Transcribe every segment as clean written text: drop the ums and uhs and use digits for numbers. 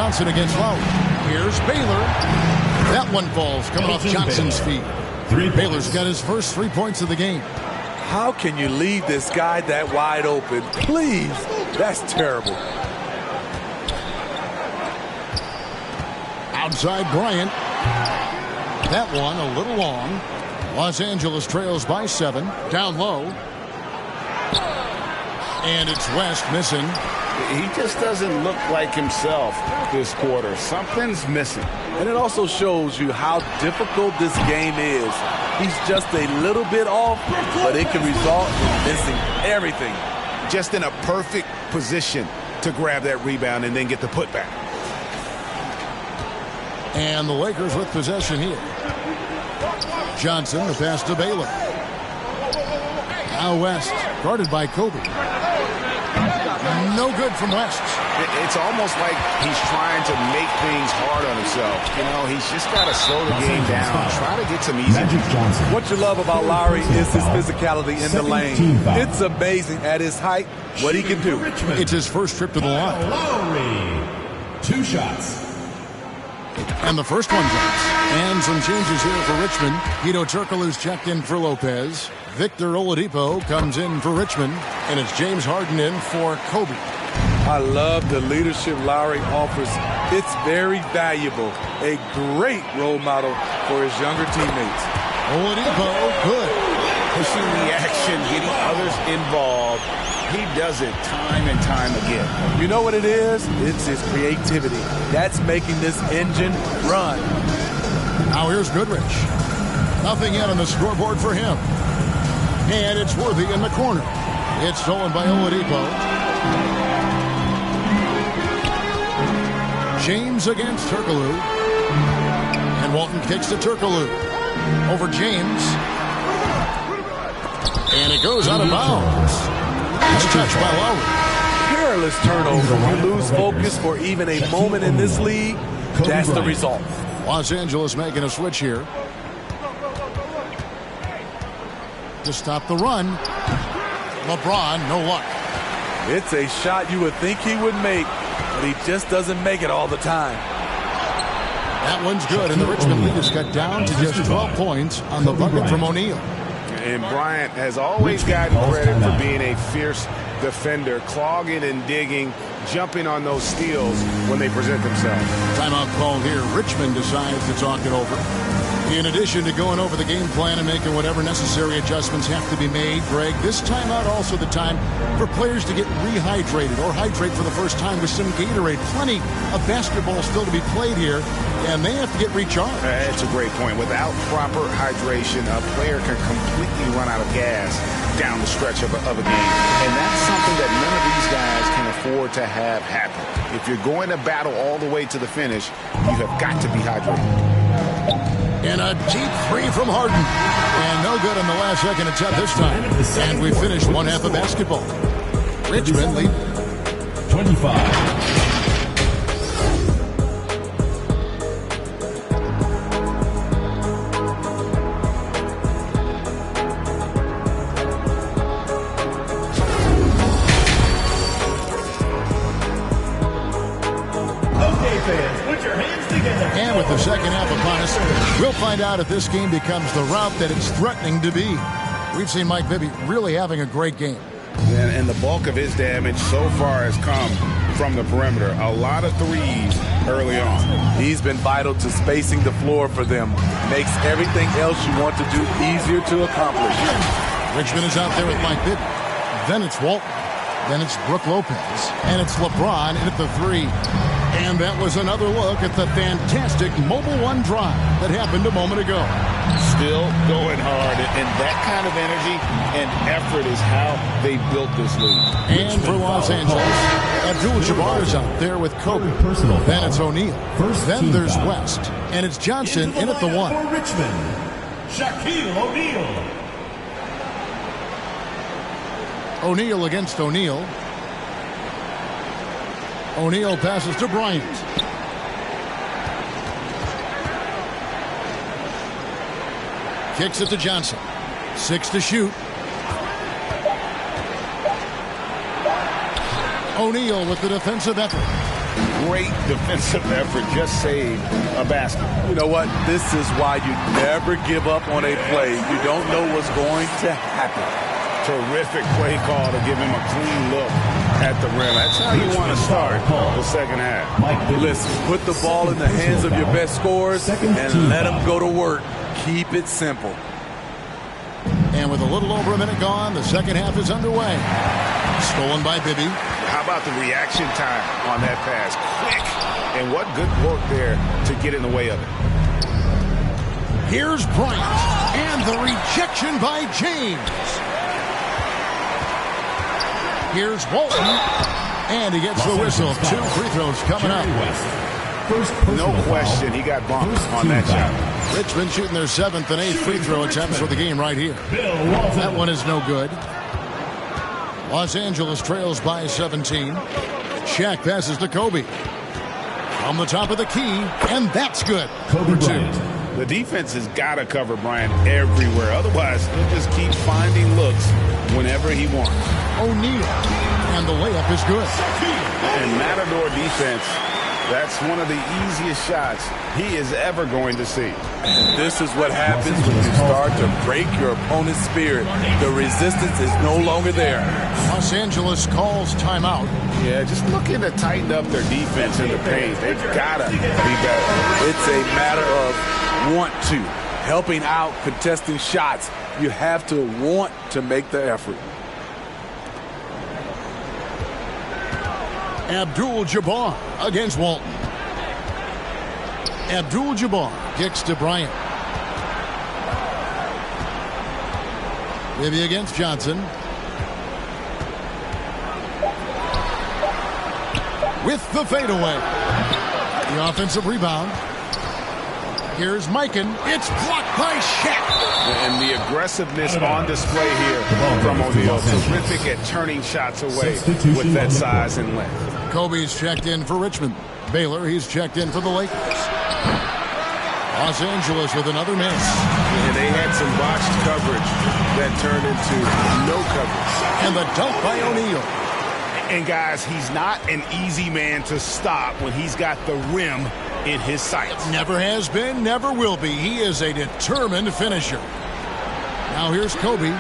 Johnson against Lowry. Here's Baylor. That one falls, coming off Johnson's feet. Baylor's got his first 3 points of the game. How can you leave this guy that wide open? Please, that's terrible. Outside Bryant. That one a little long. Los Angeles trails by 7. Down low. And it's West missing. He just doesn't look like himself this quarter. Something's missing. And it also shows you how difficult this game is. He's just a little bit off, but it can result in missing everything. Just in a perfect position to grab that rebound and then get the putback. And the Lakers with possession here. Johnson, the pass to Baylor. Now West, guarded by Kobe. No good from West. It's almost like he's trying to make things hard on himself. You know, he's just got to slow the game down, try to get some easy. What you love about Lowry is his physicality in the lane. It's amazing at his height what he can do. It's his first trip to the line. Lowry, 2 shots. And the first one drops. And some changes here for Richmond. Hedo Turkoglu's checked in for Lopez. Victor Oladipo comes in for Richmond. And it's James Harden in for Kobe. I love the leadership Lowry offers. It's very valuable. A great role model for his younger teammates. Oladipo, good. Pushing the action, getting others involved. He does it time and time again. You know what it is? It's his creativity. That's making this engine run. Now here's Goodrich. Nothing yet on the scoreboard for him. And it's Worthy in the corner. It's stolen by Oladipo. James against Turkoglu. And Walton kicks to Turkoglu. Over James. And it goes out of bounds. It's touched by Lowry. Perilous turnover. You lose focus for even a moment in this league. That's the result. Los Angeles making a switch here. To stop the run. LeBron, no luck. It's a shot you would think he would make, but he just doesn't make it all the time. That one's good, and the Richmond lead is cut down to just 12 points on the bucket from O'Neal. And Bryant has always gotten credit for being a fierce defender, clogging and digging, jumping on those steals when they present themselves. Timeout called here. Richmond decides to talk it over. In addition to going over the game plan and making whatever necessary adjustments have to be made, Greg, this timeout also the time for players to get rehydrated or hydrate for the first time with some Gatorade. Plenty of basketball still to be played here, and they have to get recharged. That's a great point. Without proper hydration, a player can completely run out of gas down the stretch of a game. And that's something that none of these guys can afford to have happen. If you're going to battle all the way to the finish, you have got to be hydrated. And a deep three from Harden. And no good on the last second attempt this time. And we finished one half of basketball. Richmond lead 25. And with the second half upon us, we'll find out if this game becomes the route that it's threatening to be. We've seen Mike Bibby really having a great game. And the bulk of his damage so far has come from the perimeter. A lot of threes early on. He's been vital to spacing the floor for them. Makes everything else you want to do easier to accomplish. Richmond is out there with Mike Bibby. Then it's Walton. Then it's Brook Lopez. And it's LeBron in at the three. And that was another look at the fantastic Mobile One drive that happened a moment ago. Still going hard, and that kind of energy and effort is how they built this league. And for Los Angeles, Abdul-Jabbar is out there with Kobe. Then it's O'Neal. Then there's West. And it's Johnson in at the one. For Richmond, Shaquille O'Neal. O'Neal against O'Neal. O'Neal passes to Bryant. Kicks it to Johnson. 6 to shoot. O'Neal with the defensive effort. Great defensive effort. Just saved a basket. You know what? This is why you never give up on a play. You don't know what's going to happen. Terrific play call to give him a clean look at the rim. That's how you want to start the second half. Listen, put the ball in the hands of your best scorers and let them go to work. Keep it simple. And with a little over a minute gone, the second half is underway. Stolen by Bibby. How about the reaction time on that pass? Quick. And what good work there to get in the way of it. Here's Bryant. And the rejection by James. Here's Walton. And he gets the whistle. 2 free throws coming up. No question, he got bumped on that shot. Richmond shooting their 7th and 8th free throw attempts for the game right here. That one is no good. Los Angeles trails by 17. Shaq passes to Kobe. From the top of the key, and that's good. Kobe Bryant. The defense has got to cover Bryant everywhere. Otherwise, he'll just keep finding looks whenever he wants. O'Neal, and the layup is good. And Matador defense, that's one of the easiest shots he is ever going to see. This is what happens when you start to break your opponent's spirit. The resistance is no longer there. Los Angeles calls timeout. Yeah, just looking to tighten up their defense in the paint. They've got to be better. It's a matter of want to. Helping out, contesting shots. You have to want to make the effort. Abdul-Jabbar against Walton. Abdul-Jabbar kicks to Bryant. Bibby against Johnson. With the fadeaway. The offensive rebound. Here's Mikan. It's blocked by Shaq. And the aggressiveness on display here from O'Neal. Terrific at turning shots away with that size and length. Kobe's checked in for Richmond. Baylor, he's checked in for the Lakers. Los Angeles with another miss. And they had some botched coverage that turned into no coverage. And the dunk by O'Neal. And guys, he's not an easy man to stop when he's got the rim in his sights. Never has been, never will be. He is a determined finisher. Now here's Kobe.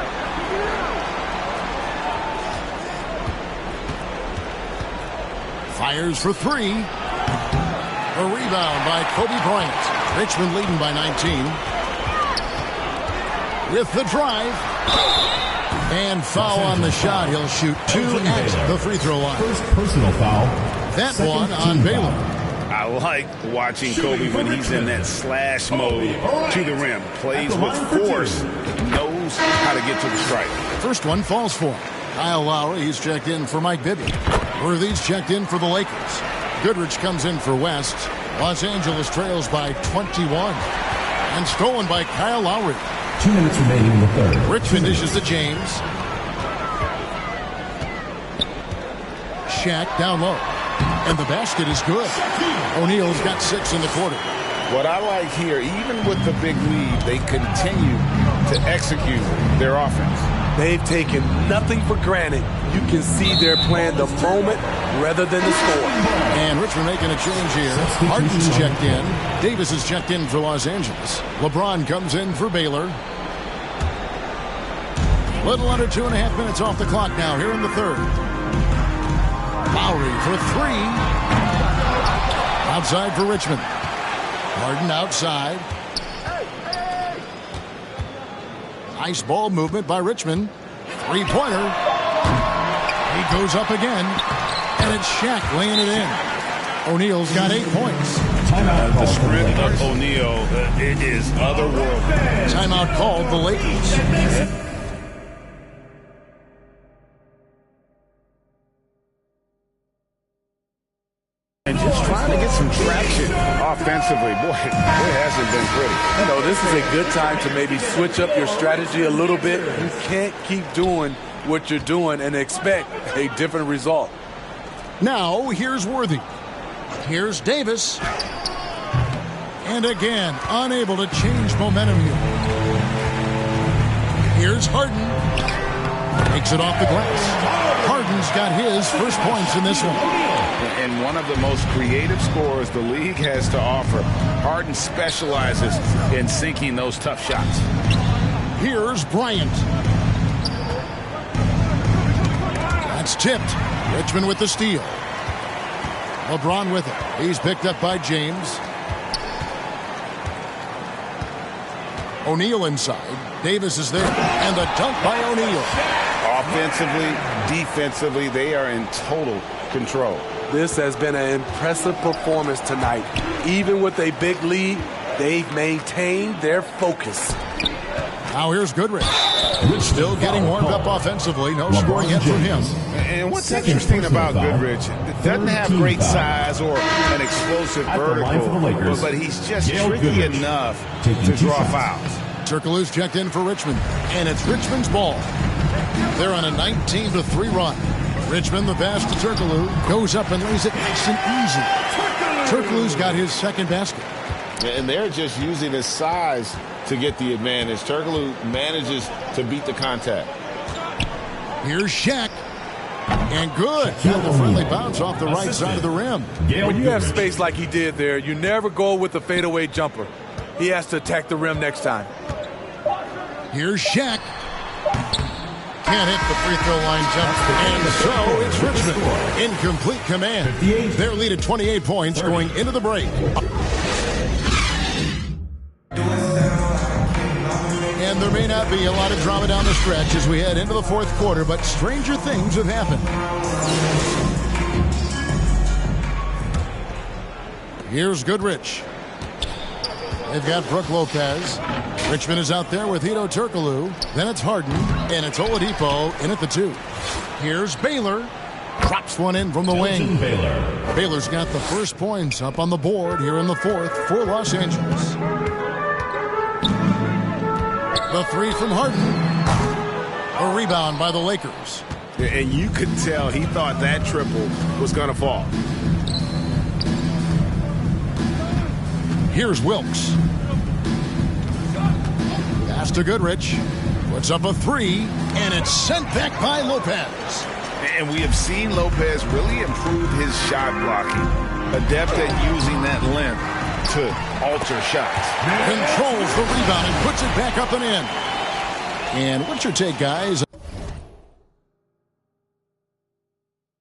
Fires for 3. A rebound by Kobe Bryant. Richmond leading by 19. With the drive. And foul on the shot. He'll shoot 2 at the free throw line. First personal foul. That one on Baylor. I like watching Kobe when he's in that slash mode to the rim. Plays with force, knows how to get to the stripe. First one falls for him. Kyle Lowry, he's checked in for Mike Bibby. Worthy's checked in for the Lakers. Goodrich comes in for West. Los Angeles trails by 21. And stolen by Kyle Lowry. 2 minutes remaining in the third. Richmond dishes to James. Shaq down low. And the basket is good. O'Neal's got 6 in the quarter. What I like here, even with the big lead, they continue to execute their offense. They've taken nothing for granted. You can see they're playing the moment rather than the score. And Richmond making a change here. Harden's checked in. Davis is checked in for Los Angeles. LeBron comes in for Baylor. Little under 2.5 minutes off the clock now here in the third. Lowry for 3. Outside for Richmond. Harden outside. Nice ball movement by Richmond. 3-pointer. He goes up again. And it's Shaq laying it in. O'Neal's got 8 points. The strength of O'Neal, it is otherworldly. Timeout called the Lakers. And just trying to get some traction offensively. Boy, it hasn't been pretty. You know, this is a good time to maybe switch up your strategy a little bit. You can't keep doing what you're doing and expect a different result. Now, here's Worthy. Here's Davis. And again, unable to change momentum here. Here's Harden. Takes it off the glass. Harden's got his first points in this one. and one of the most creative scorers the league has to offer. Harden specializes in sinking those tough shots. Here's Bryant. That's tipped. Richmond with the steal. LeBron with it. He's picked up by James. O'Neal inside. Davis is there. And the dunk by O'Neal. Offensively, defensively, they are in total control. This has been an impressive performance tonight. Even with a big lead, they've maintained their focus. Now here's Goodrich. Still getting warmed up offensively. No scoring yet from him. And what's interesting about Goodrich, it doesn't have great size or an explosive vertical, but he's just tricky enough to draw fouls. Turkoglu's checked in for Richmond, and it's Richmond's ball. They're on a 19-3 run. Richmond, the pass to Turkoglu, goes up and lays it nice and easy. Turkoglu's got his second basket. And they're just using his size to get the advantage. Turkoglu manages to beat the contact. Here's Shaq. And good. And the friendly bounce off the right side of the rim. When you have space like he did there, you never go with the fadeaway jumper. He has to attack the rim next time. Here's Shaq. Can't hit the free throw line jump. And so it's Richmond. Incomplete command. Their lead at 28 points going into the break. And there may not be a lot of drama down the stretch as we head into the fourth quarter, but stranger things have happened. Here's Goodrich. They've got Brook Lopez. Richmond is out there with Hedo Turkoglu. Then it's Harden, and it's Oladipo in at the 2. Here's Baylor. Drops one in from the wing. Baylor's got the first points up on the board here in the fourth for Los Angeles. The 3 from Harden. A rebound by the Lakers. And you could tell he thought that triple was going to fall. Here's Wilkes. Pass to Goodrich. Puts up a 3, and it's sent back by Lopez. And we have seen Lopez really improve his shot blocking. Adept at using that length to alter shots. Controls the rebound and puts it back up and in. And what's your take, guys?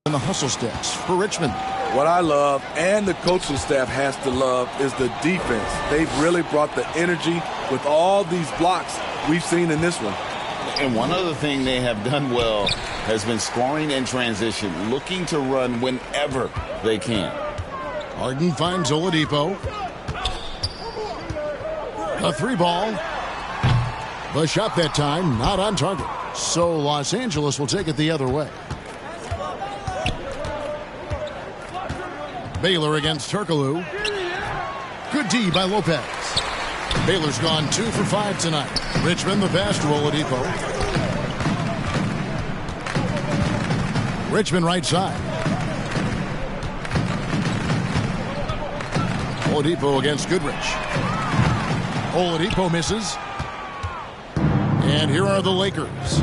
And the hustle sticks for Richmond. What I love, and the coaching staff has to love, is the defense. They've really brought the energy with all these blocks we've seen in this one. And one other thing they have done well has been scoring in transition, looking to run whenever they can. Harden finds Oladipo. A 3 ball. The shot that time not on target. So Los Angeles will take it the other way. Baylor against Turkoglu. Good D by Lopez. Baylor's gone 2 for 5 tonight. Richmond the pass to Oladipo. Richmond right side. Oladipo against Goodrich. Oladipo misses. And here are the Lakers.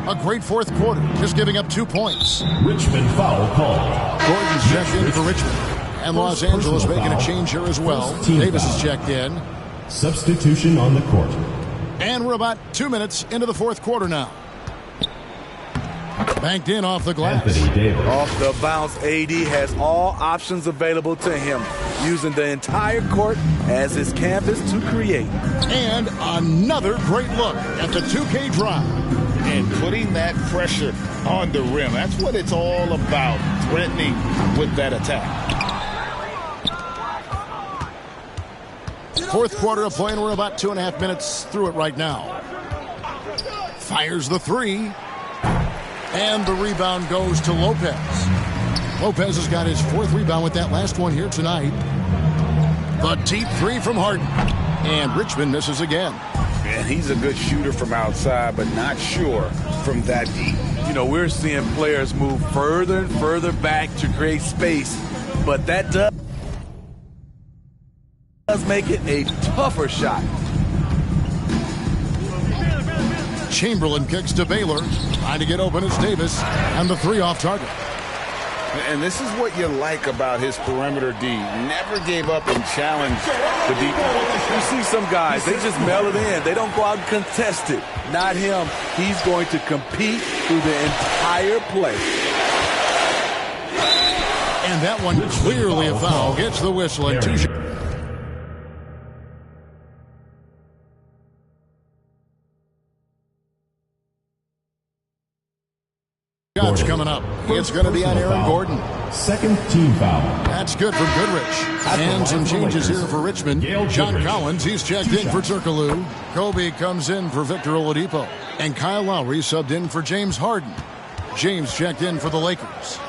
A great fourth quarter, just giving up 2 points. Richmond foul call. Gordon's checked in for Richmond. And Los Angeles making a change here as well. Davis is checked in. Substitution on the court. And we're about 2 minutes into the fourth quarter now. Banked in off the glass. Anthony Davis. Off the bounce, AD has all options available to him, using the entire court as his canvas to create. And another great look at the 2K drive. And putting that pressure on the rim. That's what it's all about, threatening with that attack. Fourth quarter of play, and we're about 2.5 minutes through it right now. Fires the 3. And the rebound goes to Lopez. Lopez has got his 4th rebound with that last one here tonight. The deep 3 from Harden. And Richmond misses again. And he's a good shooter from outside, but not sure from that deep. You know, we're seeing players move further and further back to create space, but that does make it a tougher shot. Chamberlain kicks to Baylor. Trying to get open is Davis. And the 3 off target. And this is what you like about his perimeter D. Never gave up and challenged the deep. You see some guys, they just mail it in. They don't go out and contest it. Not him. He's going to compete through the entire play. And that one clearly a foul. Gets the whistle at 2 shots. Coming up. It's going to be on Aaron Gordon. Second team foul. That's good from Goodrich. And some changes here for Richmond. John Collins, he's checked in for Turkoglu. Kobe comes in for Victor Oladipo. And Kyle Lowry subbed in for James Harden. James checked in for the Lakers.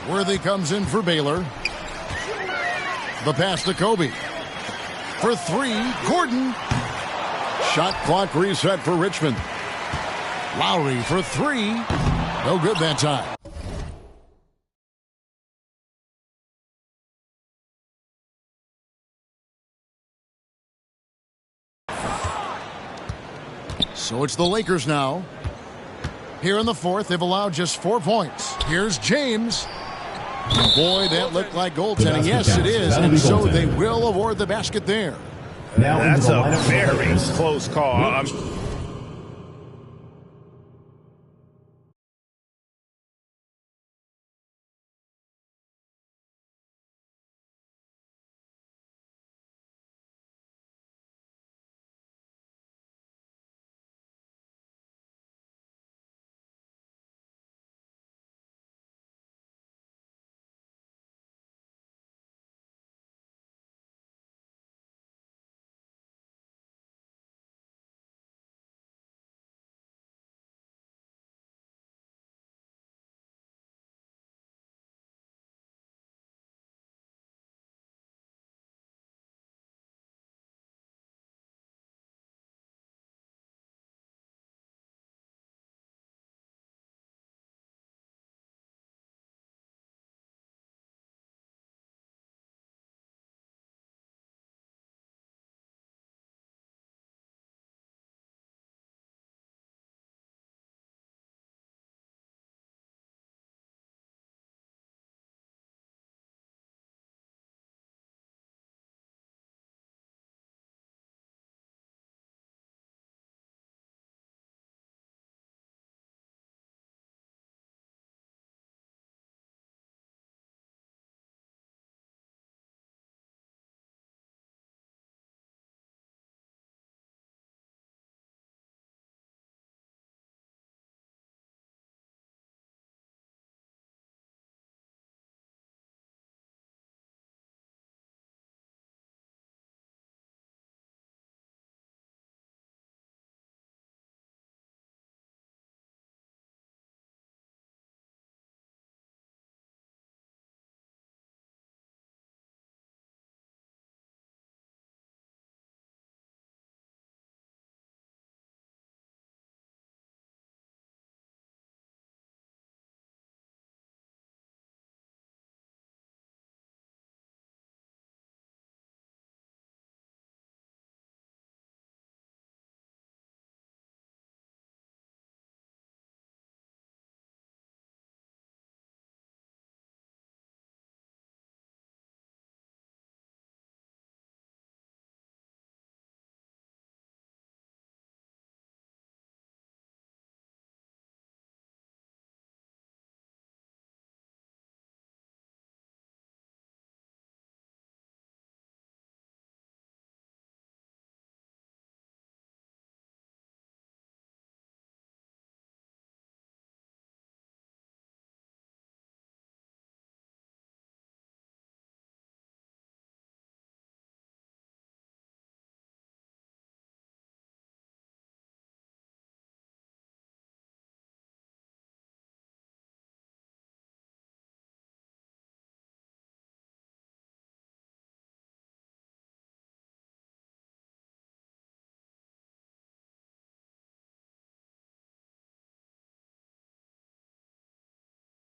Worthy comes in for Baylor. The pass to Kobe. For 3, Gordon. Shot clock reset for Richmond. Lowry for 3. No good that time. So it's the Lakers now. Here in the fourth, they've allowed just 4 points. Here's James. Boy, that looked like goaltending. Yes, it is. And so they will award the basket there. Now that's a very close call.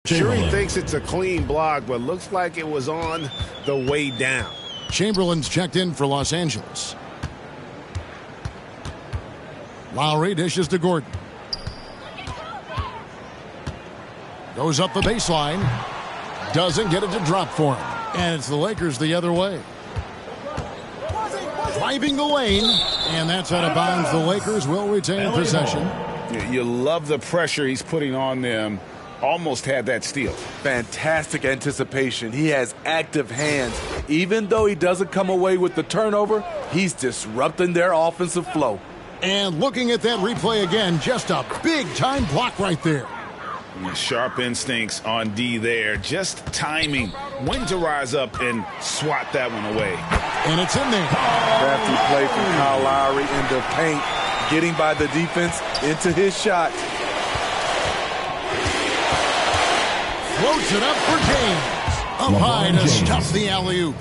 Sure, he thinks it's a clean block, but looks like it was on the way down. Chamberlain's checked in for Los Angeles. Lowry dishes to Gordon. Goes up the baseline. Doesn't get it to drop for him. And it's the Lakers the other way. Driving the lane, and that's out of bounds. The Lakers will retain possession. You love the pressure he's putting on them. Almost had that steal. Fantastic anticipation. He has active hands. Even though he doesn't come away with the turnover, he's disrupting their offensive flow. And looking at that replay again, just a big-time block right there. Sharp instincts on D there. Just timing when to rise up and swat that one away. And it's in there. Crafty play from Kyle Lowry in the paint, getting by the defense into his shot. Floats it up for James. Up high to stuff the alley-oop.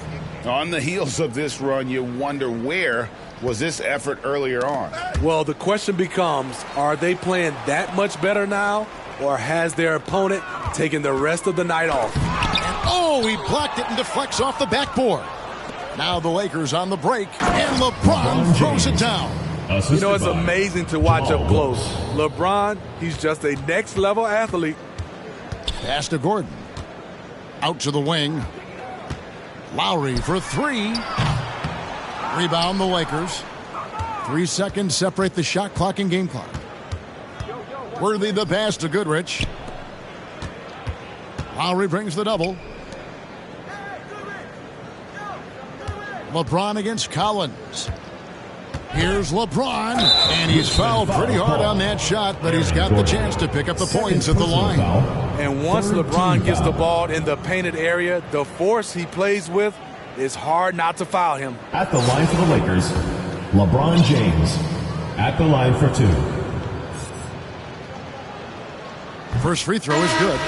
On the heels of this run, you wonder where was this effort earlier on? Well, the question becomes, are they playing that much better now, or has their opponent taken the rest of the night off? And he blocked it and deflects off the backboard. Now the Lakers on the break, and LeBron throws it down. You know, it's amazing to watch up close. LeBron, he's just a next-level athlete. Pass to Gordon. Out to the wing. Lowry for three. Rebound the Lakers. 3 seconds separate the shot clock and game clock. Worthy the pass to Goodrich. Lowry brings the double. LeBron against Collins. Here's LeBron, and he's fouled pretty hard on that shot, but he's got the chance to pick up the points at the line. And once LeBron gets the ball in the painted area, the force he plays with, it's hard not to foul him. At the line for the Lakers, LeBron James. At the line for two. First free throw is good.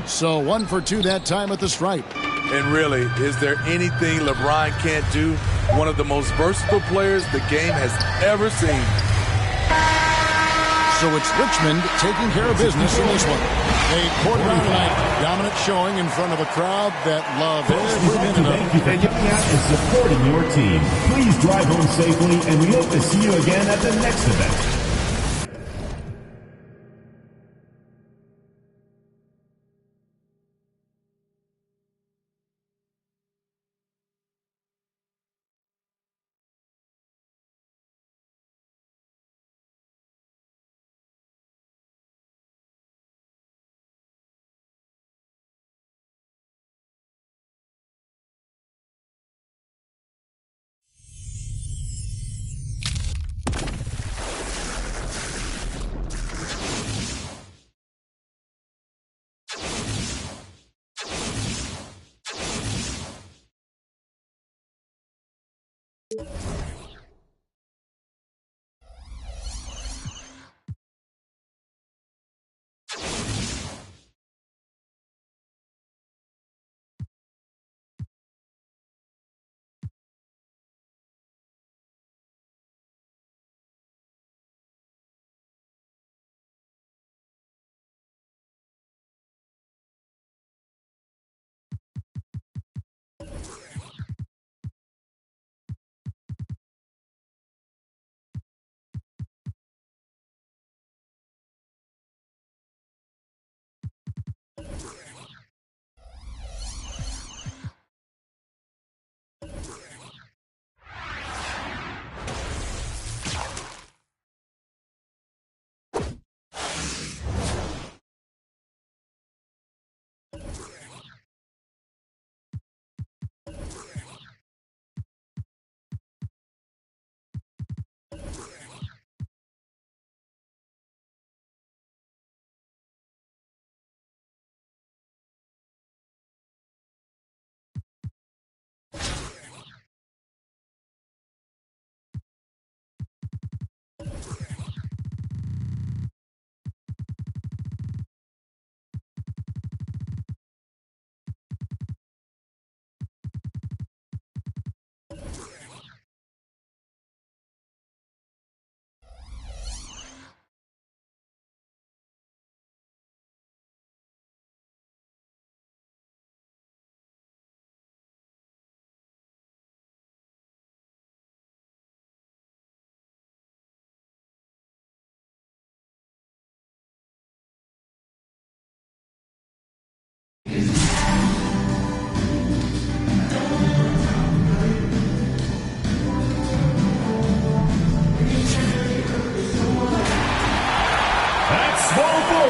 So 1 for 2 that time at the stripe. And really, is there anything LeBron can't do? One of the most versatile players the game has ever seen. So it's Richmond taking care of business in this one. A quarter-round night, dominant showing in front of a crowd that love every minute of it. Thank you for giving out and supporting your team. Please drive home safely, and we hope to see you again at the next event.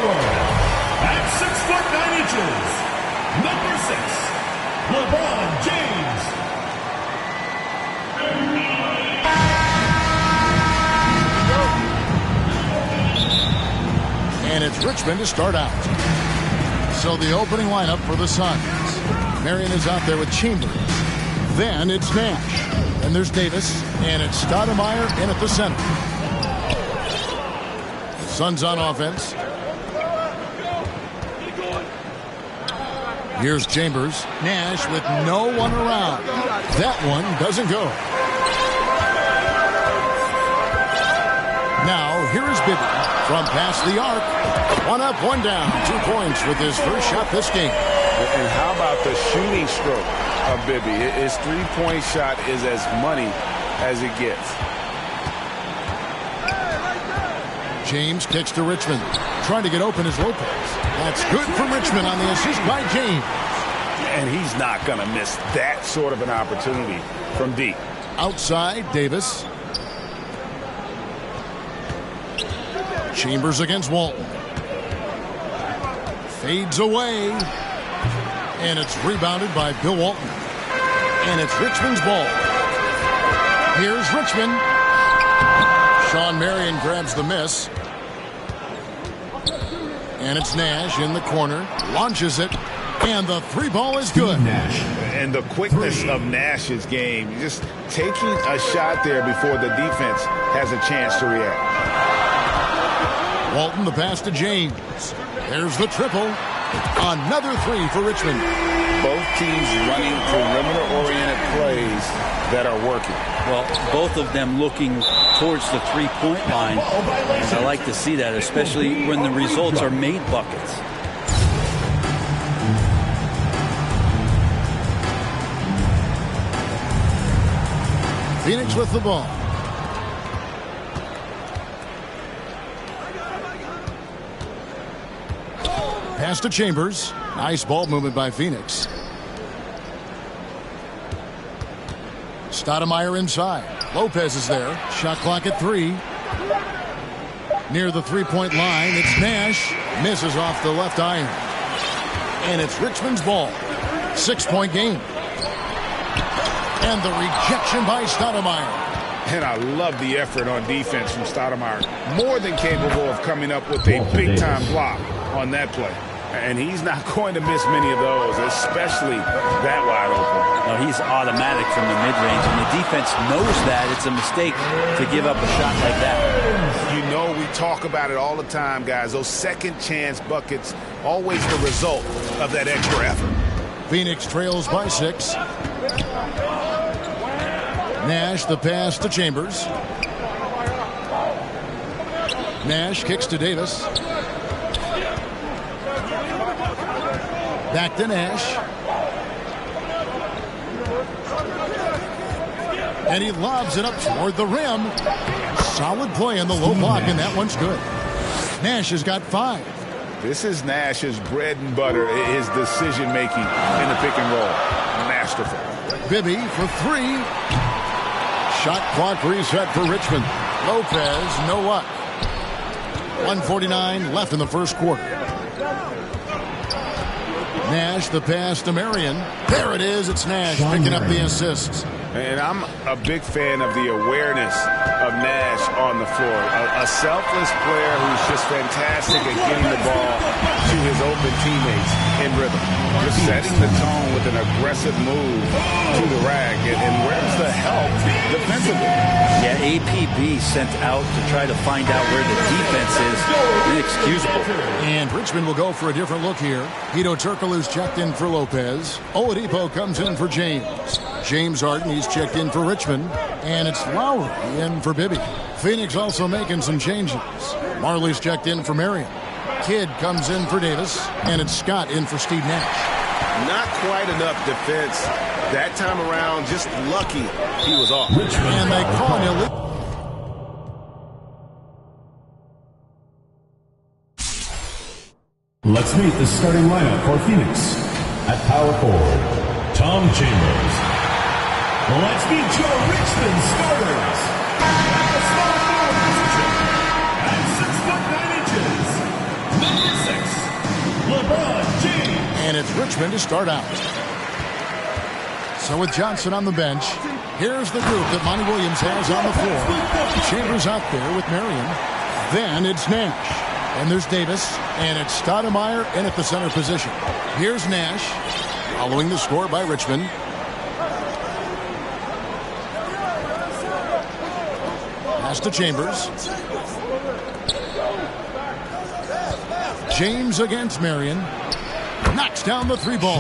forward, at 6'9" number 6, LeBron James. And it's Richmond to start out. So the opening lineup for the Suns. Marion is out there with Chambers. Then it's Nash. And there's Davis. And it's Stoudemire in at the center. The Suns on offense. Here's Chambers. Nash with no one around. That one doesn't go. Now, here is Bibby from past the arc. One up, one down. 2 points with his first shot this game. And how about the shooting stroke of Bibby? His three-point shot is as money as it gets. James kicks to Richmond. Trying to get open is Lopez. That's good for Richmond on the assist by James. And he's not going to miss that sort of an opportunity from deep. Outside, Davis. Chambers against Walton. Fades away. And it's rebounded by Bill Walton. And it's Richmond's ball. Here's Richmond. Sean Marion grabs the miss. And it's Nash in the corner. Launches it. And the three ball is good. Nash. And the quickness of Nash's game. Just taking a shot there before the defense has a chance to react. Walton the pass to James. There's the triple. Another three for Richmond. Both teams running perimeter-oriented plays that are working. Well, both of them looking towards the three-point line. I like to see that, especially when the results are made buckets. Phoenix with the ball. Pass to Chambers. Nice ball movement by Phoenix. Stoudemire inside. Lopez is there. Shot clock at 3. Near the three-point line, it's Nash. Misses off the left iron. And it's Richmond's ball. 6-point game. And the rejection by Stoudemire. And I love the effort on defense from Stoudemire. More than capable of coming up with a big-time block on that play. And he's not going to miss many of those, especially that wide open. No, he's automatic from the mid-range, and the defense knows that. It's a mistake to give up a shot like that. You know, we talk about it all the time, guys. Those second-chance buckets, always the result of that extra effort. Phoenix trails by 6. Nash the pass to Chambers. Nash kicks to Davis. Back to Nash. And he lobs it up toward the rim. Solid play in the low block, and that one's good. Nash has got 5. This is Nash's bread and butter, his decision-making in the pick and roll. Masterful. Bibby for 3. Shot clock reset for Richmond. Lopez, no luck. 1:49 left in the first quarter. Nash the pass to Marion. There it is. It's Nash picking up the assists. And I'm a big fan of the awareness of Nash on the floor. A selfless player who's just fantastic at getting the ball to his open teammates in rhythm. Just setting the tone with an aggressive move to the rack. And where's the help defensively? Yeah, APB sent out to try to find out where the defense is. Inexcusable. And Richmond will go for a different look here. Hito Turkoglu's checked in for Lopez. Oladipo comes in for James. James Harden, he's checked in for Richmond. And it's Lowry in for Bibby. Phoenix also making some changes. Marley's checked in for Marion. Kidd comes in for Davis. And it's Scott in for Steve Nash. Not quite enough defense that time around. Just lucky he was off. And they call an illegal. Let's meet the starting lineup for Phoenix. At power forward, Tom Chambers. Let's meet your Richmond starters. At the small forward position, at 6'9", number LeBron James. And it's Richmond to start out. So with Johnson on the bench, here's the group that Monty Williams has on the floor. Chambers out there with Marion. Then it's Nash. And there's Davis. And it's Stoudemire in at the center position. Here's Nash, following the score by Richmond. Pass to Chambers. James against Marion. Knocks down the three ball.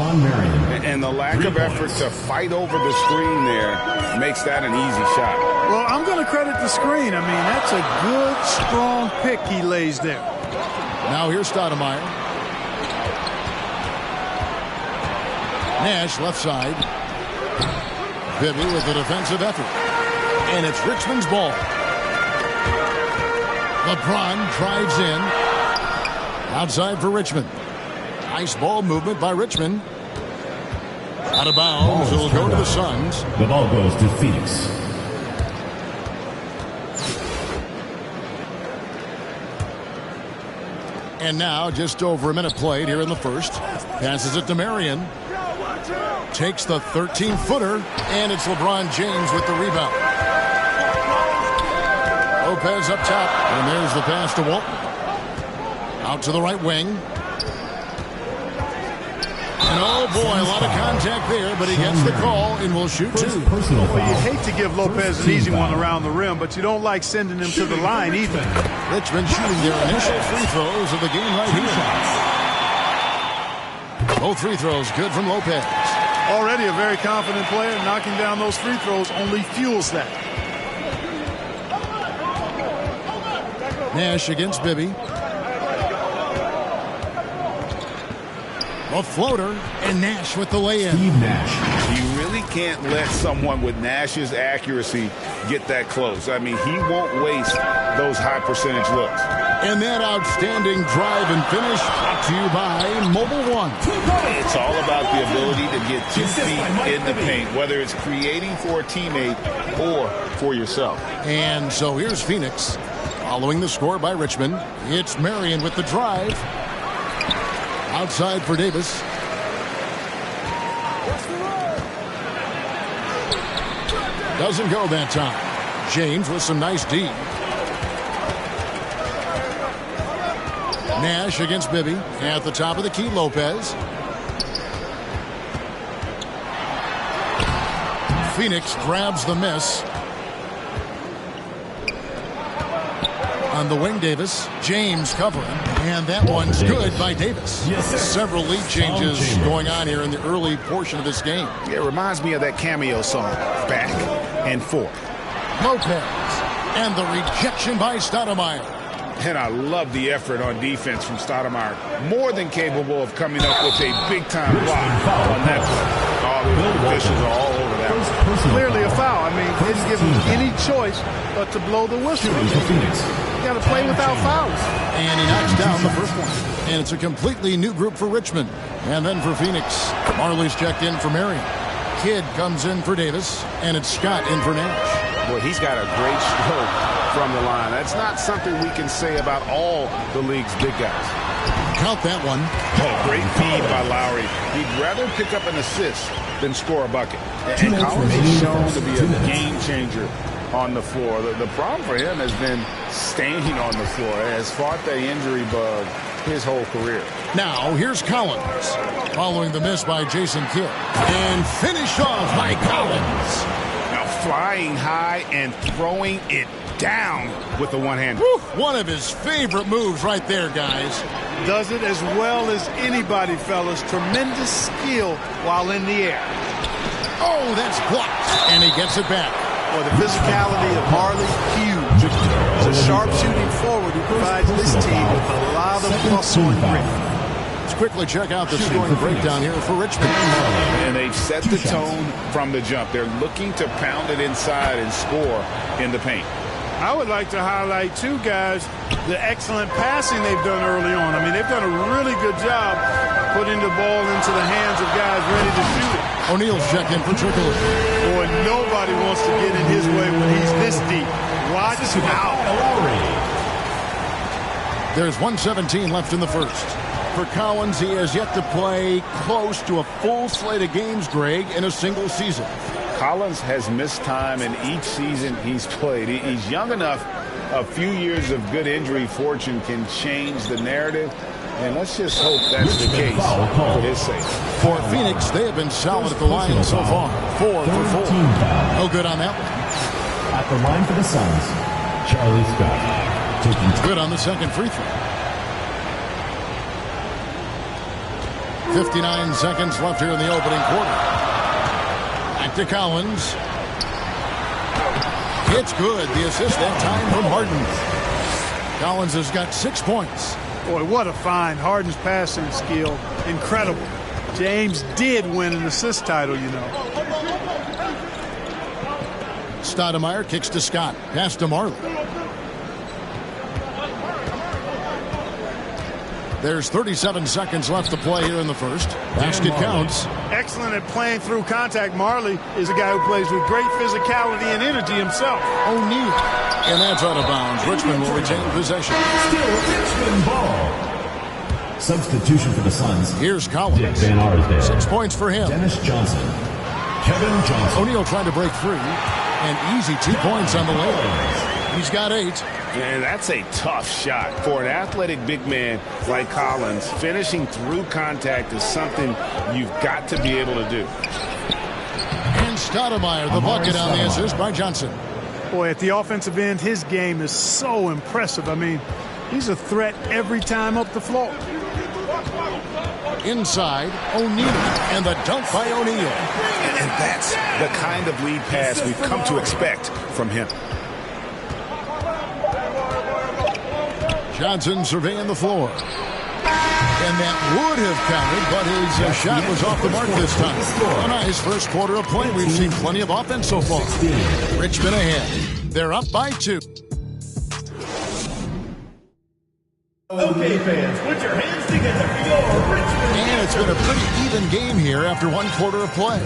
And the lack of effort to fight over the screen there makes that an easy shot. Well, I'm going to credit the screen. I mean, that's a good, strong pick he lays there. Now here's Stoudemire. Nash left side. Bibby with the defensive effort. And it's Richmond's ball. LeBron drives in. Outside for Richmond. Nice ball movement by Richmond. Out of bounds. It'll go to the Suns. The ball goes to Phoenix. And now just over a minute played here in the first. Passes it to Marion. Takes the 13-footer. And it's LeBron James with the rebound. Lopez up top. And there's the pass to Walton. Out to the right wing. And oh boy, a lot of contact there, but he gets the call and will shoot two. Well, you hate to give Lopez an easy one around the rim, but you don't like sending him to the line either. Richmond shooting their initial free throws of the game right here. Both free throws good from Lopez. Already a very confident player. Knocking down those free throws only fuels that. Nash against Bibby. A floater, and Nash with the lay-in. Steve Nash. You really can't let someone with Nash's accuracy get that close. I mean, he won't waste those high percentage looks. And that outstanding drive and finish brought to you by Mobile One. It's all about the ability to get 2 feet in the paint, whether it's creating for a teammate or for yourself. And so here's Phoenix. Following the score by Richmond, it's Marion with the drive. Outside for Davis. Doesn't go that time. James with some nice D. Nash against Bibby. At the top of the key, Lopez. Phoenix grabs the miss. On the wing, Davis. James covering. And that one's good by Davis. Yes, sir. Several lead changes going on here in the early portion of this game. It reminds me of that cameo song, Back and Forth. Lopez. And the rejection by Stoudemire. And I love the effort on defense from Stoudemire. More than capable of coming up with a big-time block on that play. All the officials are all over that one. Clearly a foul. I mean, didn't give him any choice but to blow the whistle. You got to play without fouls. And he knocks down the first one. And it's a completely new group for Richmond. And then for Phoenix, Marley's checked in for Marion. Kidd comes in for Davis. And it's Scott in for Nash. Boy, he's got a great stroke from the line. That's not something we can say about all the league's big guys. Count that one. Oh, great feed by Lowry. He'd rather pick up an assist than score a bucket. And Collins is shown to be a game changer on the floor. The problem for him has been staying on the floor. Has fought the injury bug his whole career. Now, here's Collins. Following the miss by Jason Kidd. And finished off by Collins. Now flying high and throwing it down with the one hand. One of his favorite moves right there, guys. Does it as well as anybody, fellas. Tremendous skill while in the air. Oh, that's blocked. And he gets it back. Well, the physicality of Marley, huge. As a sharpshooting forward who provides this team with a lot of muscle and grit. Let's quickly check out the scoring breakdown here for Richmond. And they've set the tone from the jump. They're looking to pound it inside and score in the paint. I would like to highlight, too, guys, the excellent passing they've done early on. I mean, they've done a really good job putting the ball into the hands of guys ready to shoot it. O'Neal's checked in for Trickler. Boy, nobody wants to get in his way when he's this deep. Watch out. There's 1:17 left in the first. For Collins, he has yet to play close to a full slate of games, Greg, in a single season. Collins has missed time in each season he's played. He's young enough. A few years of good injury fortune can change the narrative. And let's just hope that's the case for his sake. For Phoenix, they have been solid at the line so far. 4 for 4. No good on that one. At the line for the Suns, Charlie Scott. Taking good on the second free throw. 59 seconds left here in the opening quarter. Back to Collins. It's good. The assist that time from Harden. Collins has got 6 points. Boy, what a find. Harden's passing skill. Incredible. James did win an assist title, you know. Stoudemire kicks to Scott. Pass to Marley. There's 37 seconds left to play here in the first. Basket counts. Excellent at playing through contact. Marley is a guy who plays with great physicality and energy himself. O'Neal. And that's out of bounds. Richmond will retain possession. Still Richmond ball. Substitution for the Suns. Here's Collins. Dick Van Arsdale. 6 points for him. Dennis Johnson. Kevin Johnson. O'Neal trying to break free. And easy 2 points on the layup. He's got 8. And that's a tough shot. For an athletic big man like Collins, finishing through contact is something you've got to be able to do. And Stoudemire, the bucket on the assist by Johnson. Boy, at the offensive end, his game is so impressive. I mean, he's a threat every time up the floor. Inside, O'Neal. And the dunk by O'Neal. And that's the kind of lead pass we've come to expect from him. Johnson surveying the floor. And that would have counted, but his shot was off the mark this time. A nice first quarter of play. We've seen plenty of offense so far. Richmond ahead. They're up by 2. Okay, fans, put your hands together for your Richmond. And it's been a pretty even game here after 1 quarter of play.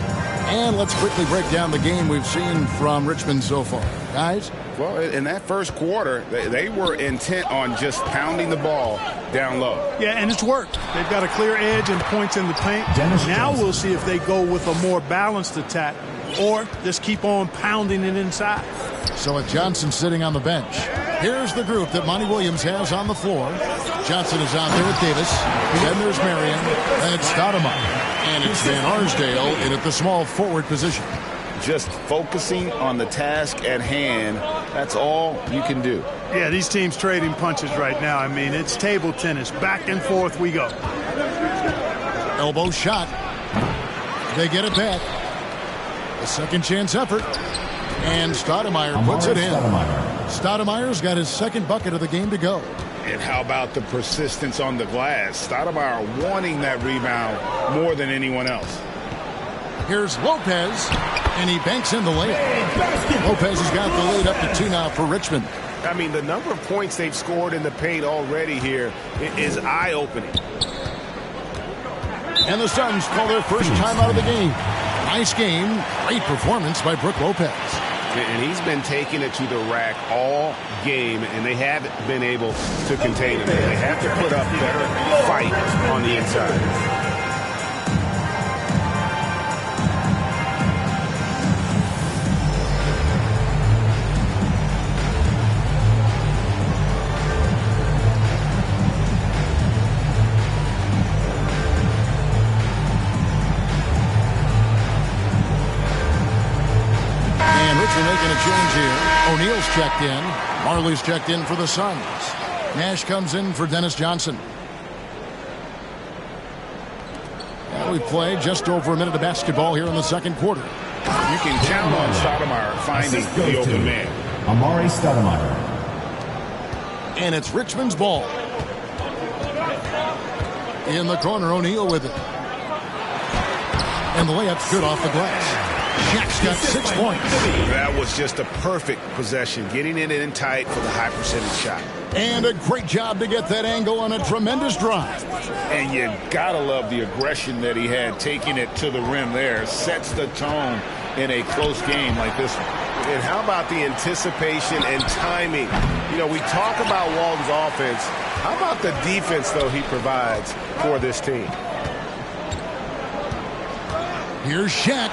And let's quickly break down the game we've seen from Richmond so far. Guys? Well, in that first quarter, they were intent on just pounding the ball down low. Yeah, and it's worked. They've got a clear edge and points in the paint. Now we'll see if they go with a more balanced attack or just keep on pounding it inside. So with Johnson sitting on the bench, here's the group that Monty Williams has on the floor. Johnson is out there with Davis. Then there's Marion. And it's Stoudemire. And it's Van Arsdale in at the small forward position. Just focusing on the task at hand, that's all you can do. Yeah, these teams trading punches right now. I mean, it's table tennis. Back and forth we go. Elbow shot. They get it back. A second chance effort. And Stoudemire puts it in. Stoudemire's got his second bucket of the game to go. And how about the persistence on the glass? Stoudemire wanting that rebound more than anyone else. Here's Lopez, and he banks in the layup. Lopez has got the lead up to 2 now for Richmond. I mean, the number of points they've scored in the paint already here is eye-opening. And the Suns call their first time out of the game. Nice game. Great performance by Brook Lopez. And he's been taking it to the rack all game, and they haven't been able to contain him. They have to put up better fight on the inside. Making a change here. O'Neal's checked in. Marley's checked in for the Suns. Nash comes in for Dennis Johnson. And we played just over a minute of basketball here in the second quarter. You can count on Stoudemire finding the open man. Amari Stoudemire. And it's Richmond's ball. In the corner, O'Neal with it. And the layup's good off the glass. Shaq's got 6 points. That was just a perfect possession, getting it in tight for the high percentage shot. And a great job to get that angle on a tremendous drive. And you gotta love the aggression that he had, taking it to the rim there. Sets the tone in a close game like this one. And how about the anticipation and timing? You know, we talk about Walton's offense, How about the defense, though, he provides for this team? Here's Shaq.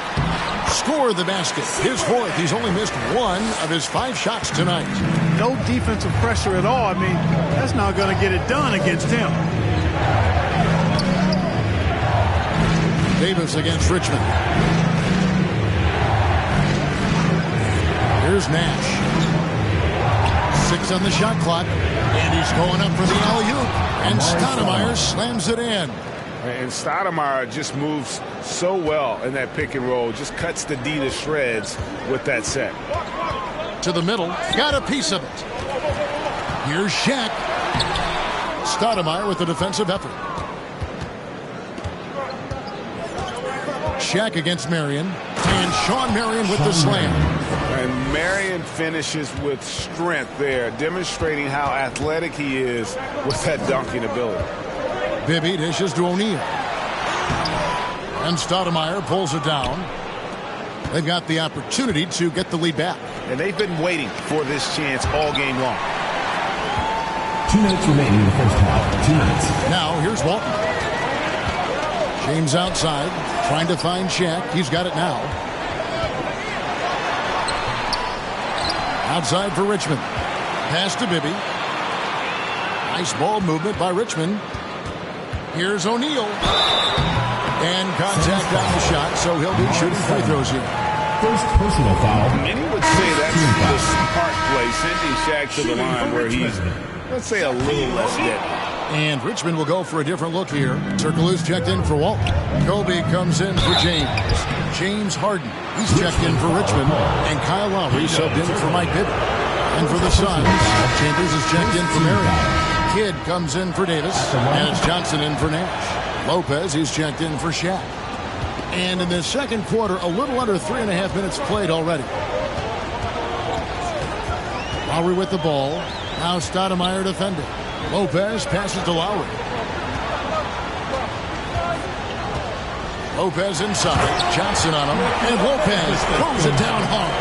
Score the basket. His fourth. He's only missed one of his 5 shots tonight. No defensive pressure at all. I mean, that's not going to get it done against him. Davis against Richmond. Here's Nash. 6 on the shot clock. And he's going up for the alley-oop. And Stoudemire slams it in. And Stoudemire just moves so well in that pick and roll. Just cuts the D to shreds with that set. To the middle. Got a piece of it. Here's Shaq. Stoudemire with the defensive effort. Shaq against Marion. And Sean Marion with the slam. And Marion finishes with strength there, demonstrating how athletic he is with that dunking ability. Bibby dishes to O'Neal. And Stoudemire pulls it down. They've got the opportunity to get the lead back. And they've been waiting for this chance all game long. 2 minutes remaining in the first half. 2 minutes. Now here's Walton. James outside, trying to find Shaq. He's got it now. Outside for Richmond. Pass to Bibby. Nice ball movement by Richmond. Here's O'Neal. And contact on the shot, so he'll be shooting free throws here. First personal foul. Many would say that's the smart play, sending Shaq to the line where he's, let's say, a little less dead. And Richmond will go for a different look here. Turkoglu's checked in for Walton. Kobe comes in for James. James Harden, he's checked in for Richmond. And Kyle Lowry subbed in for Mike Bibby. And for the Suns, Chambers is checked in for Marion. Kidd comes in for Davis. And it's Johnson in for Nash. Lopez, he's checked in for Shaq. And in the second quarter, a little under 3.5 minutes played already. Lowry with the ball. Now Stoudemire defending. Lopez passes to Lowry. Lopez inside. Johnson on him. And Lopez throws it down hard.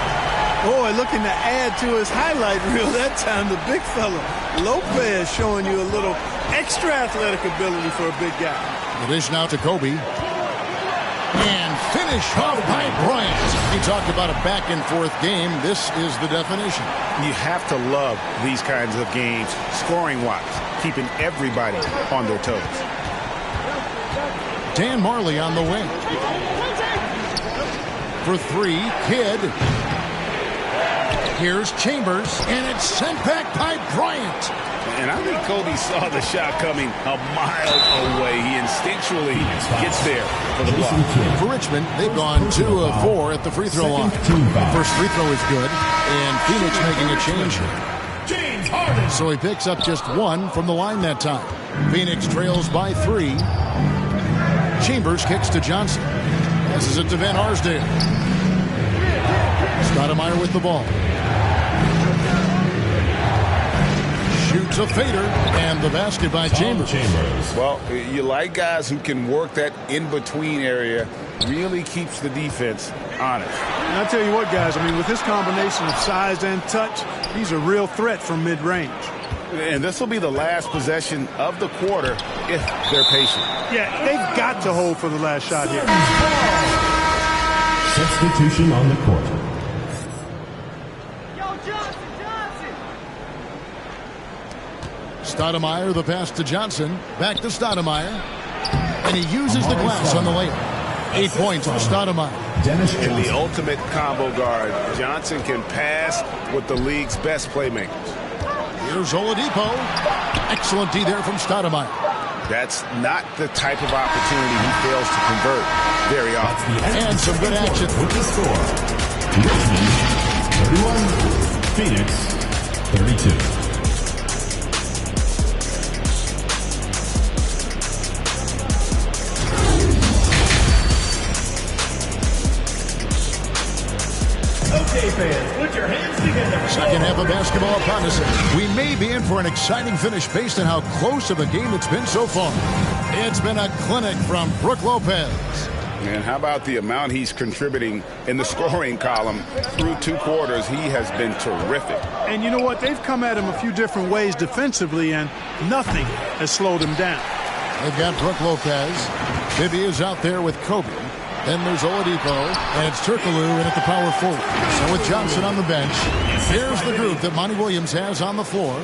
Boy, looking to add to his highlight reel that time, the big fella. Lopez showing you a little extra athletic ability for a big guy. The dish now to Kobe. And finish off by Bryant. He talked about a back-and-forth game. This is the definition. You have to love these kinds of games, scoring-wise, keeping everybody on their toes. Dan Marley on the wing. For 3, Kidd. Here's Chambers, and it's sent back by Bryant. And I think Kobe saw the shot coming a mile away. He instinctually gets there for the block. For Richmond, they've gone 2 of 4 at the free throw line. First free throw is good, and Phoenix making a change here. So he picks up just 1 from the line that time. Phoenix trails by 3. Chambers kicks to Johnson. Passes it to Van Arsdale. Stoudemire with the ball. Shoots a fader, and the basket by Chambers. Well, you like guys who can work that in-between area, really keeps the defense honest. And I'll tell you what, guys, I mean, with this combination of size and touch, he's a real threat from mid-range. And this will be the last possession of the quarter if they're patient. Yeah, they've got to hold for the last shot here. Substitution on the court. Stoudemire, the pass to Johnson. Back to Stoudemire. And he uses the glass on the layup. 8 points for Stoudemire. In the ultimate combo guard, Johnson can pass with the league's best playmakers. Here's Oladipo. Excellent D there from Stoudemire. That's not the type of opportunity he fails to convert very often. And some good action. With the score, Richmond 31, Phoenix 32. Okay, fans, put your hands together. Second half of basketball upon us. We may be in for an exciting finish based on how close of a game it's been so far. It's been a clinic from Brook Lopez. And how about the amount he's contributing in the scoring column through 2 quarters? He has been terrific. And you know what? They've come at him a few different ways defensively, and nothing has slowed him down. They've got Brooke Lopez. Bibby is out there with Kobe. Then there's Oladipo, and it's Turkoglu in at the power forward. So with Johnson on the bench, here's the group that Monty Williams has on the floor.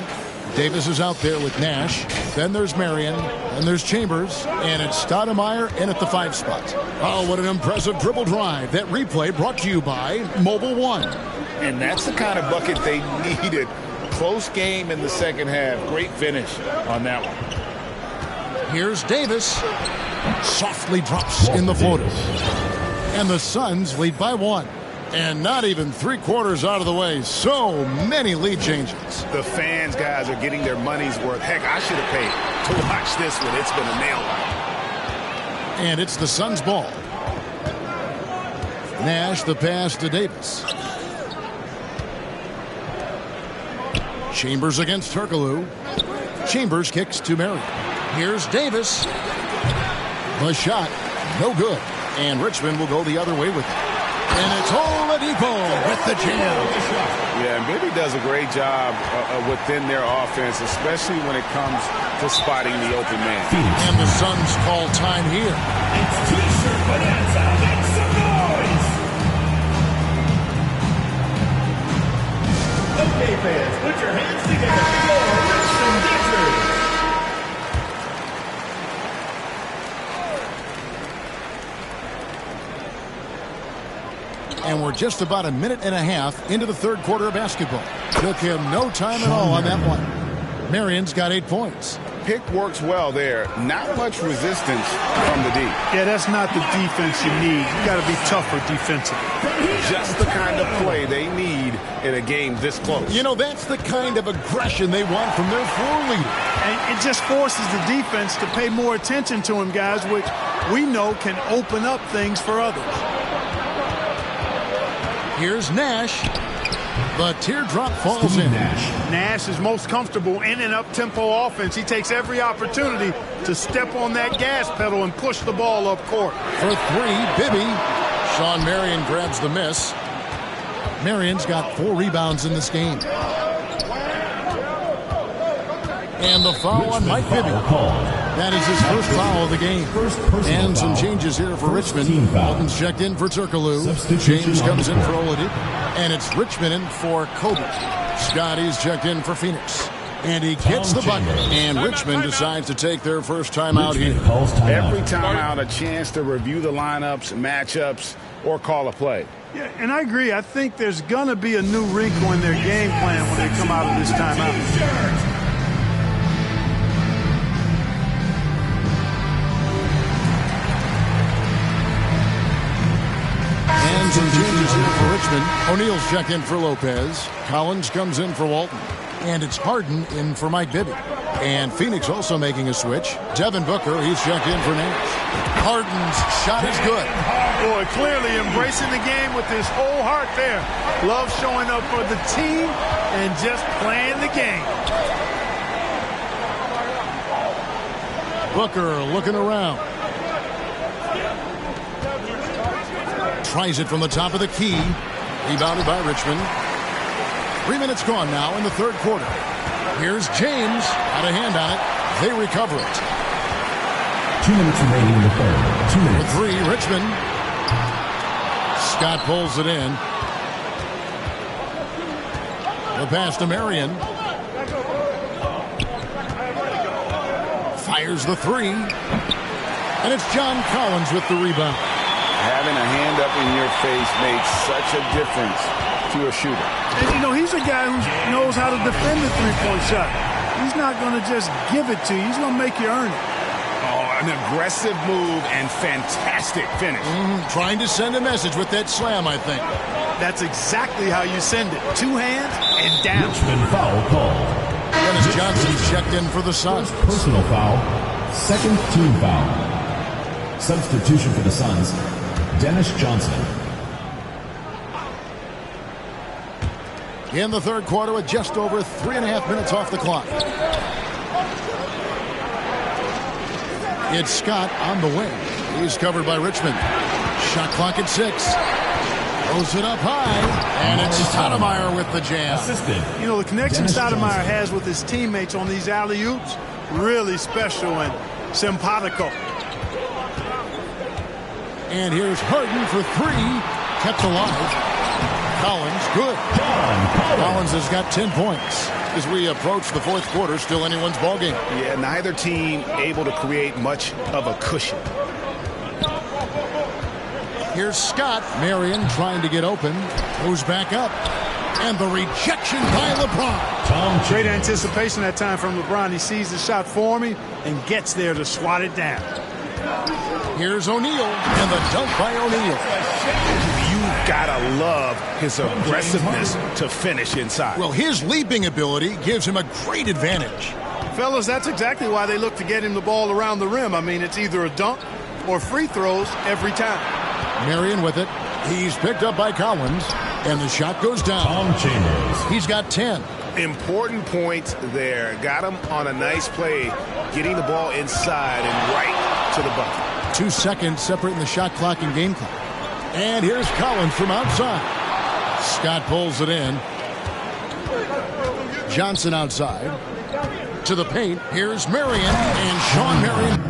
Davis is out there with Nash. Then there's Marion. And there's Chambers. And it's Stoudemire in at the 5 spot. Oh, what an impressive dribble drive. That replay brought to you by Mobile One. And that's the kind of bucket they needed. Close game in the second half. Great finish on that one. Here's Davis. Softly drops in the floater. And the Suns lead by 1. And not even 3/4 out of the way. So many lead changes. The fans, guys, are getting their money's worth. Heck, I should have paid to watch this one. It's been a nail. And it's the Suns' ball. Nash the pass to Davis. Chambers against Turkoglu. Chambers kicks to Marion. Here's Davis. The shot, no good. And Richmond will go the other way with it. And it's Oladipo with the jam. Yeah, and Bibby does a great job within their offense, especially when it comes to spotting the open man. And the Suns call time here. It's T-shirt bonanza. Make some noise. Okay, fans, put your hands together for Richmond Dixers. And we're just about a minute and a half into the 3rd quarter of basketball. Took him no time at all on that one. Marion's got 8 points. Pick works well there. Not much resistance from the D. Yeah, that's not the defense you need. You got to be tougher defensively. Just the kind of play they need in a game this close. You know, that's the kind of aggression they want from their floor leader. And it just forces the defense to pay more attention to him, guys, which we know can open up things for others. Here's Nash. The teardrop falls in. Nash is most comfortable in an up-tempo offense. He takes every opportunity to step on that gas pedal and push the ball up court. For 3, Bibby. Sean Marion grabs the miss. Marion's got 4 rebounds in this game. And the foul on Mike Bibby. That is his first foul of the game. And some changes here for Richmond. Walton's checked in for Turkoglu. James comes in for Oladipo. And it's Richmond in for Kobe. Scotty's checked in for Phoenix. And he gets the bucket. And Richmond decides to take their first timeout here. Every timeout, a chance to review the lineups, matchups, or call a play. Yeah, and I agree. I think there's going to be a new wrinkle in their game plan when they come out of this timeout. And some changes here for Richmond. O'Neal's checked in for Lopez. Collins comes in for Walton. And it's Harden in for Mike Bibby. And Phoenix also making a switch. Devin Booker, he's checked in for Nash. Harden's shot is good. Boy, clearly embracing the game with his whole heart there. Love showing up for the team and just playing the game. Booker looking around. Tries it from the top of the key. Rebounded by Richmond. 3 minutes gone now in the 3rd quarter. Here's James. Out of hand on it. They recover it. 2 minutes remaining in the 3rd. 2 minutes. For 3, Richmond. Scott pulls it in. The pass to Marion. Fires the 3. And it's John Collins with the rebound. Having a hand up in your face makes such a difference to a shooter. And, you know, he's a guy who knows how to defend the three-point shot. He's not going to just give it to you. He's going to make you earn it. Oh, an aggressive move and fantastic finish. Trying to send a message with that slam, I think. That's exactly how you send it. 2 hands and down. Richmond foul called. Dennis Johnson's checked in for the Suns. Personal foul. 2nd team foul. Substitution for the Suns. Dennis Johnson. In the 3rd quarter with just over 3.5 minutes off the clock. It's Scott on the wing. He's covered by Richmond. Shot clock at 6. Throws it up high, and it's Stoudemire with the jam. You know, the connection Stoudemire has with his teammates on these alley-oops, really special and simpatico. And here's Harden for 3. Kept alive. Collins, good. Collins has got 10 points. As we approach the fourth quarter, still anyone's ballgame. Yeah, neither team able to create much of a cushion. Here's Scott. Marion trying to get open. Goes back up. And the rejection by LeBron. Great anticipation that time from LeBron. He sees the shot forming and gets there to swat it down. Here's O'Neal. And the dunk by O'Neal. You gotta love his aggressiveness to finish inside. Well, his leaping ability gives him a great advantage. Fellas, that's exactly why they look to get him the ball around the rim. I mean, it's either a dunk or free throws every time. Marion with it. He's picked up by Collins. And the shot goes down. Tom Chambers. He's got 10. Important points there. Got him on a nice play, getting the ball inside and right to the bucket. 2 seconds separating the shot clock and game clock. And here's Collins from outside. Scott pulls it in. Johnson outside. To the paint. Here's Marion. And Sean Marion.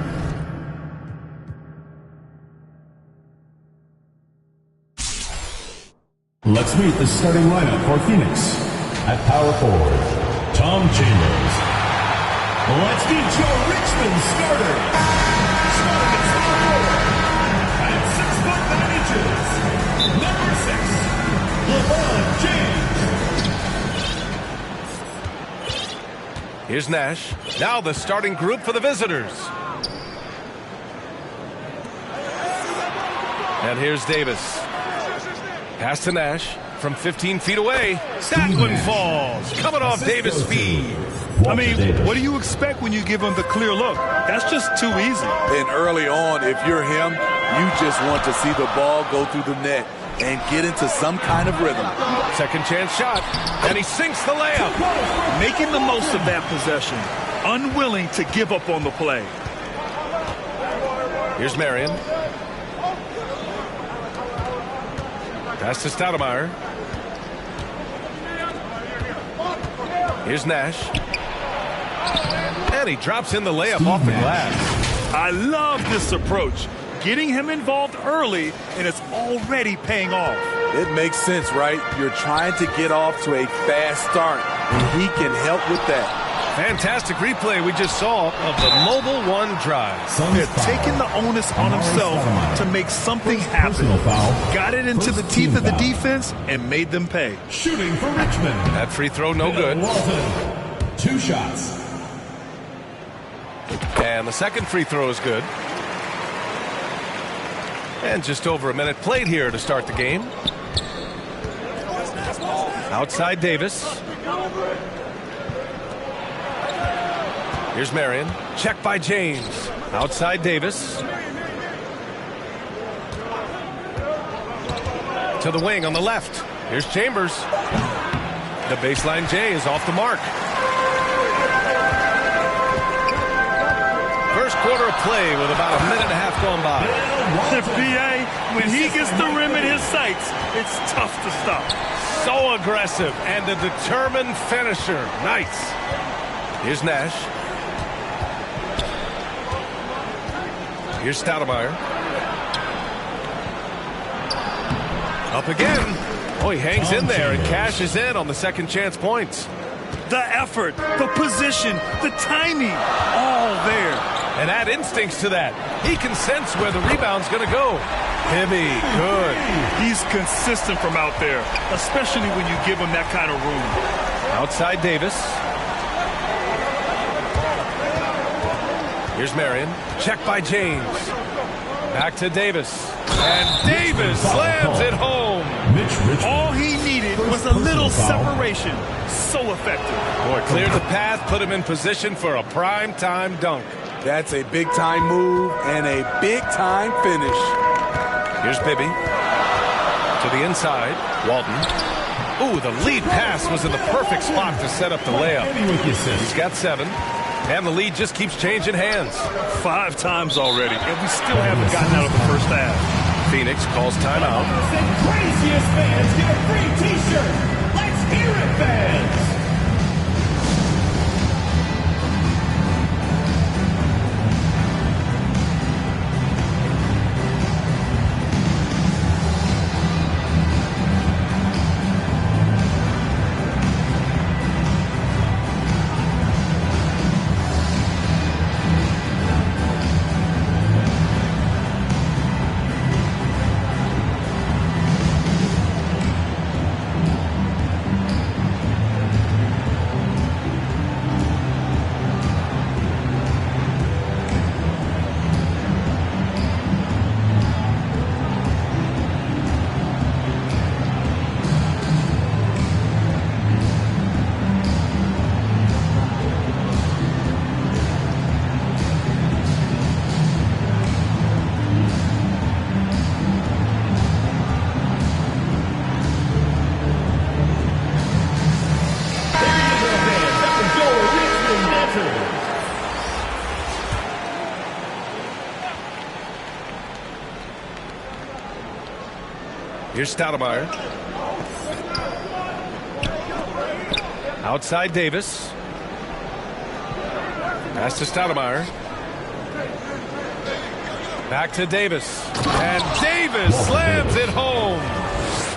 Let's meet the starting lineup for Phoenix. At power forward, Tom Chambers. Let's meet your Richmond starter. Starting at small forward, at 6'9" number 6, LeBron James. Here's Nash. Now the starting group for the visitors. And here's Davis. Pass to Nash from 15 feet away. That one falls. Coming off Davis' feed. I mean, what do you expect when you give him the clear look? That's just too easy. And early on, if you're him, you just want to see the ball go through the net and get into some kind of rhythm. Second chance shot. And he sinks the layup. Making the most of that possession. Unwilling to give up on the play. Here's Marion. Pass to Stoudemire. Here's Nash. And he drops in the layup off the glass. I love this approach. Getting him involved early, and it's already paying off. It makes sense, right? You're trying to get off to a fast start, and he can help with that. Fantastic replay we just saw of the Mobile One drive. They're taking the onus on himself to make something happen. Got it into the teeth of the defense and made them pay. Shooting for Richmond. That free throw no good. Walton. 2 shots. And the second free throw is good. And just over a minute played here to start the game. Outside Davis. Here's Marion. Check by James. Outside Davis. To the wing on the left. Here's Chambers. The baseline J is off the mark. First quarter of play with about a minute and a half gone by. The PA, when he gets the rim in his sights, it's tough to stop. So aggressive and a determined finisher. Nice. Here's Nash. Here's Stoudemire. Up again. Oh, he hangs in there and cashes in on the second chance points. The effort, the position, the timing, all there. And add instincts to that. He can sense where the rebound's going to go. Hibby, good. He's consistent from out there, especially when you give him that kind of room. Outside Davis. Here's Marion. Check by James. Back to Davis. And Davis slams it home. All he needed was a little separation. So effective. Boy, cleared the path, put him in position for a prime-time dunk. That's a big-time move and a big-time finish. Here's Bibby. To the inside. Walton. Ooh, the lead pass was in the perfect spot to set up the layup. He's got 7. And the lead just keeps changing hands. 5 times already, and we still haven't gotten out of the first half. Phoenix calls timeout. Craziest fans get a free T-shirt. Let's hear it, fans. Here's Stoudemire. Outside Davis. Pass to Stoudemire. Back to Davis. And Davis slams it home.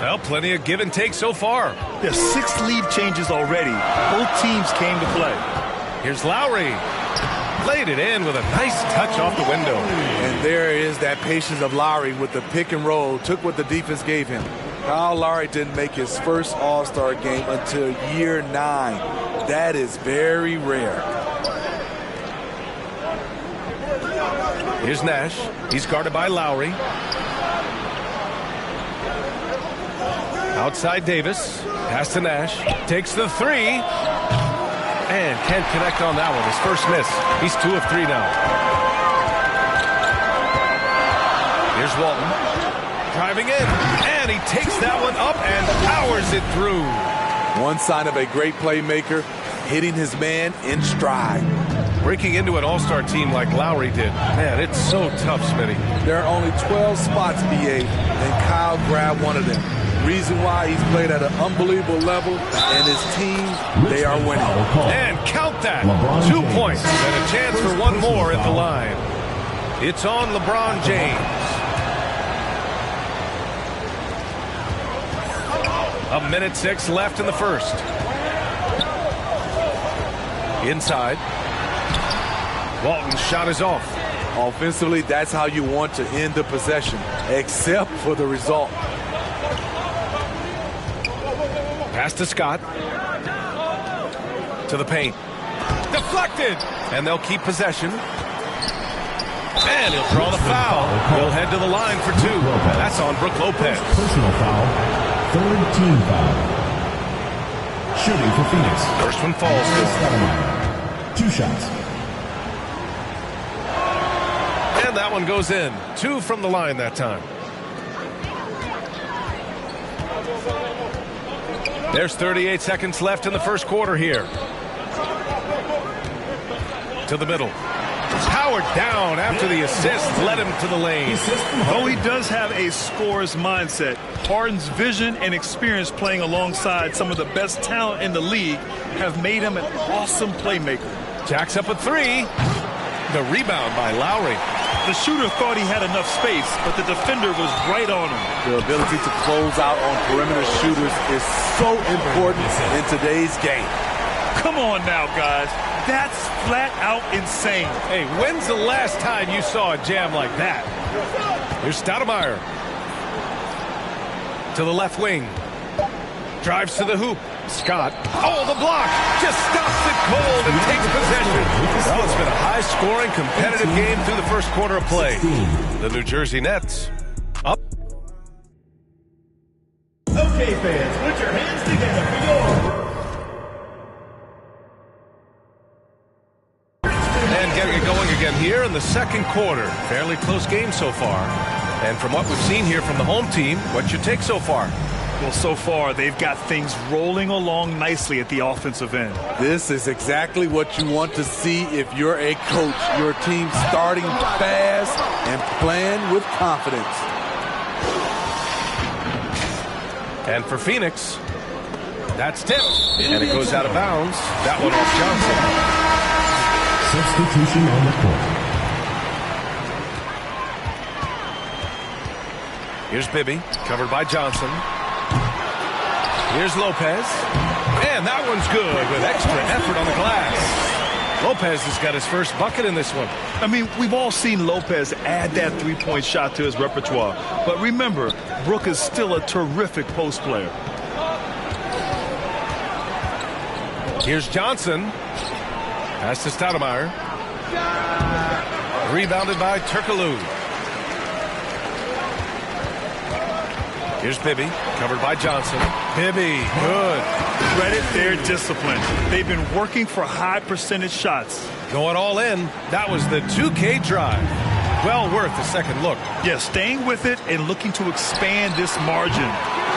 Well, plenty of give and take so far. There's 6 lead changes already. Both teams came to play. Here's Lowry. Played it in with a nice touch off the window. And there is that patience of Lowry with the pick and roll. Took what the defense gave him. Kyle Lowry didn't make his first All-Star game until year 9. That is very rare. Here's Nash. He's guarded by Lowry. Outside Davis. Pass to Nash. Takes the 3. And can't connect on that one. His first miss. He's 2 of 3 now. Here's Walton. Driving in. And he takes that one up and powers it through. One sign of a great playmaker, hitting his man in stride. Breaking into an all-star team like Lowry did. Man, it's so tough, Smitty. There are only 12 spots, BA, and Kyle grabbed one of them. Reason why he's played at an unbelievable level, and his team, they are winning. And count that. 2 points and a chance for one more at the line. It's on LeBron James. A minute 6 left in the first. Inside. Walton's shot is off. Offensively, that's how you want to end the possession, except for the result. Pass to Scott. To the paint. Deflected! And they'll keep possession. And he'll draw the foul. He'll head to the line for 2. That's on Brook Lopez. Personal foul. 3rd team foul. Shooting for Phoenix. First one falls. 2 shots. And that one goes in. 2 from the line that time. There's 38 seconds left in the first quarter here. To the middle. Powered down after the assist led him to the lane. Though he does have a scorer's mindset, Harden's vision and experience playing alongside some of the best talent in the league have made him an awesome playmaker. Jacks up a 3. The rebound by Lowry. The shooter thought he had enough space, but the defender was right on him. The ability to close out on perimeter shooters is so important in today's game. Come on now, guys. That's flat out insane. Hey, when's the last time you saw a jam like that? Here's Stoudemire. To the left wing. Drives to the hoop. Scott. Oh, the block. Just stops it cold and takes possession. Well, it's been a high-scoring, competitive game through the first quarter of play. The New Jersey Nets up. Okay, fans, put your hands together for And getting it going again here in the second quarter. Fairly close game so far. And from what we've seen here from the home team, what's your take so far? Well, so far, they've got things rolling along nicely at the offensive end. This is exactly what you want to see if you're a coach. Your team starting fast and playing with confidence. And for Phoenix, that's tipped. And it goes out of bounds. That one off Johnson. Substitution on the court. Here's Bibby, covered by Johnson. Here's Lopez. And that one's good with extra effort on the glass. Lopez has got his first bucket in this one. I mean, we've all seen Lopez add that three-point shot to his repertoire. But remember, Brook is still a terrific post player. Here's Johnson. Pass to Stoudemire. Rebounded by Turkoglu. Here's Bibby, covered by Johnson. Bibby, good. Credit their discipline. They've been working for high percentage shots. Going all in. That was the 2K drive. Well worth a second look. Yeah, staying with it and looking to expand this margin.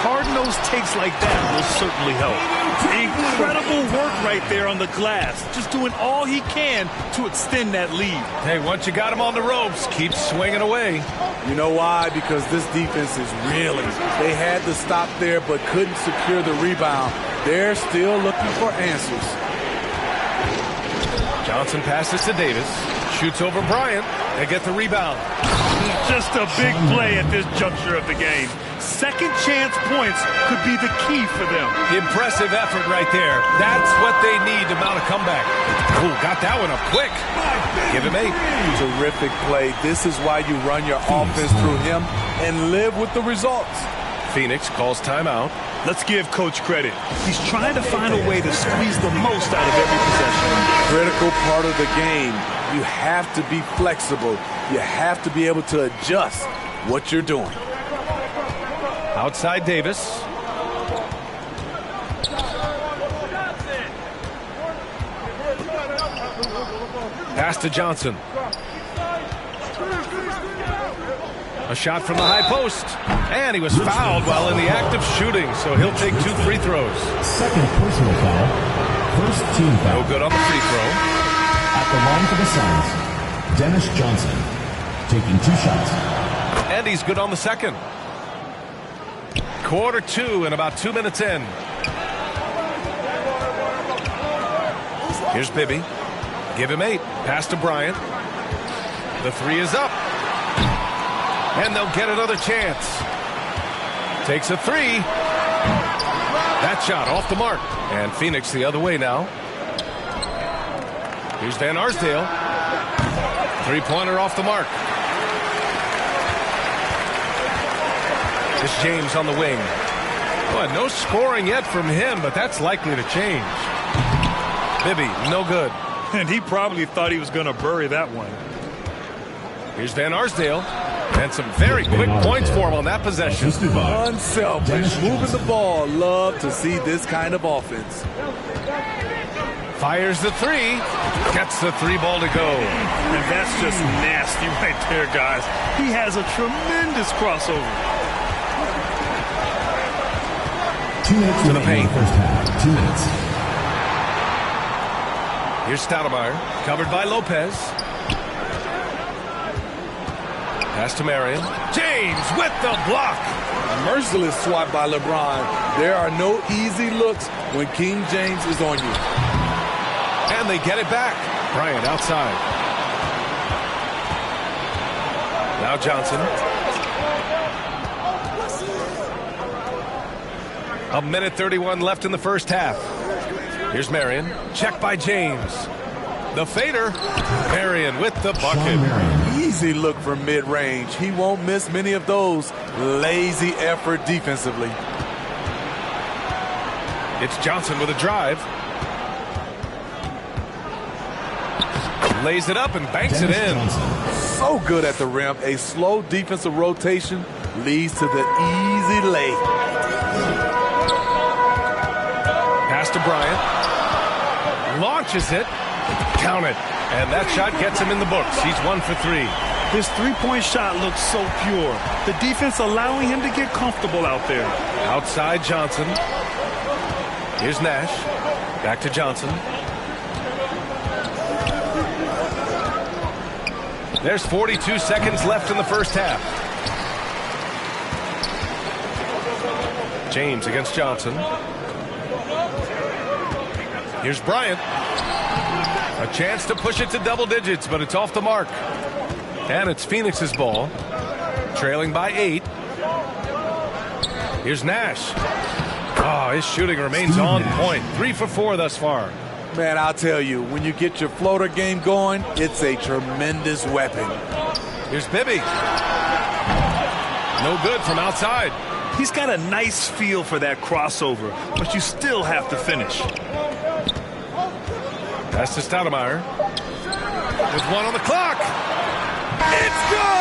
Hard-nosed takes like that will certainly help. Incredible work right there on the glass. Just doing all he can to extend that lead. Hey, once you got him on the ropes, keep swinging away. You know why? Because this defense is reeling. They had to stop there but couldn't secure the rebound. They're still looking for answers. Johnson passes to Davis. Shoots over Bryant. They get the rebound. Just a big play at this juncture of the game. Second chance points could be the key for them. Impressive effort right there. That's what they need to mount a comeback. Ooh, got that one up quick. Give him 8. Terrific play. This is why you run your offense through him and live with the results. Phoenix calls timeout. Let's give Coach credit. He's trying to find a way to squeeze the most out of every possession. Critical part of the game. You have to be flexible. You have to be able to adjust what you're doing. Outside Davis. Pass to Johnson. A shot from the high post. And he was fouled while in the act of shooting, so he'll take 2 free throws. Second personal foul. First team foul. No good on the free throw. At the line for the Suns, Dennis Johnson taking 2 shots. And he's good on the second. Quarter 2 and about 2 minutes in. Here's Bibby. Give him 8. Pass to Bryant. The 3 is up. And they'll get another chance. Takes a 3. That shot off the mark. And Phoenix the other way now. Here's Van Arsdale. 3-pointer off the mark. It's James on the wing. Boy, no scoring yet from him, but that's likely to change. Bibby, no good. And he probably thought he was going to bury that one. Here's Van Arsdale. And some very quick points for him on that possession. Unselfish, moving the ball. Love to see this kind of offense. Fires the 3. Gets the 3 ball to go. And that's just nasty right there, guys. He has a tremendous crossover. 2 minutes to the paint. First half. 2 minutes. Here's Stoudemire, covered by Lopez. Pass to Marion. James with the block. Merciless swat by LeBron. There are no easy looks when King James is on you. And they get it back. Bryant outside. Now Johnson. A minute 31 left in the first half. Here's Marion. Check by James. The fader. Marion with the bucket. Easy look from mid-range. He won't miss many of those. Lazy effort defensively. It's Johnson with a drive. Lays it up and banks it in. So good at the rim. A slow defensive rotation leads to the easy lay. Pass to Bryant. Launches it. Count it. And that shot gets him in the books. He's 1 for 3. His three-point shot looks so pure. The defense allowing him to get comfortable out there. Outside Johnson. Here's Nash. Back to Johnson. There's 42 seconds left in the first half. James against Johnson. Here's Bryant. A chance to push it to double digits, but it's off the mark. And it's Phoenix's ball. Trailing by 8. Here's Nash. Oh, his shooting remains on point. 3 for 4 thus far. Man, I'll tell you, when you get your floater game going, it's a tremendous weapon. Here's Bibby. No good from outside. He's got a nice feel for that crossover, but you still have to finish. Pass to Stoudemire. With 1 on the clock. It's good!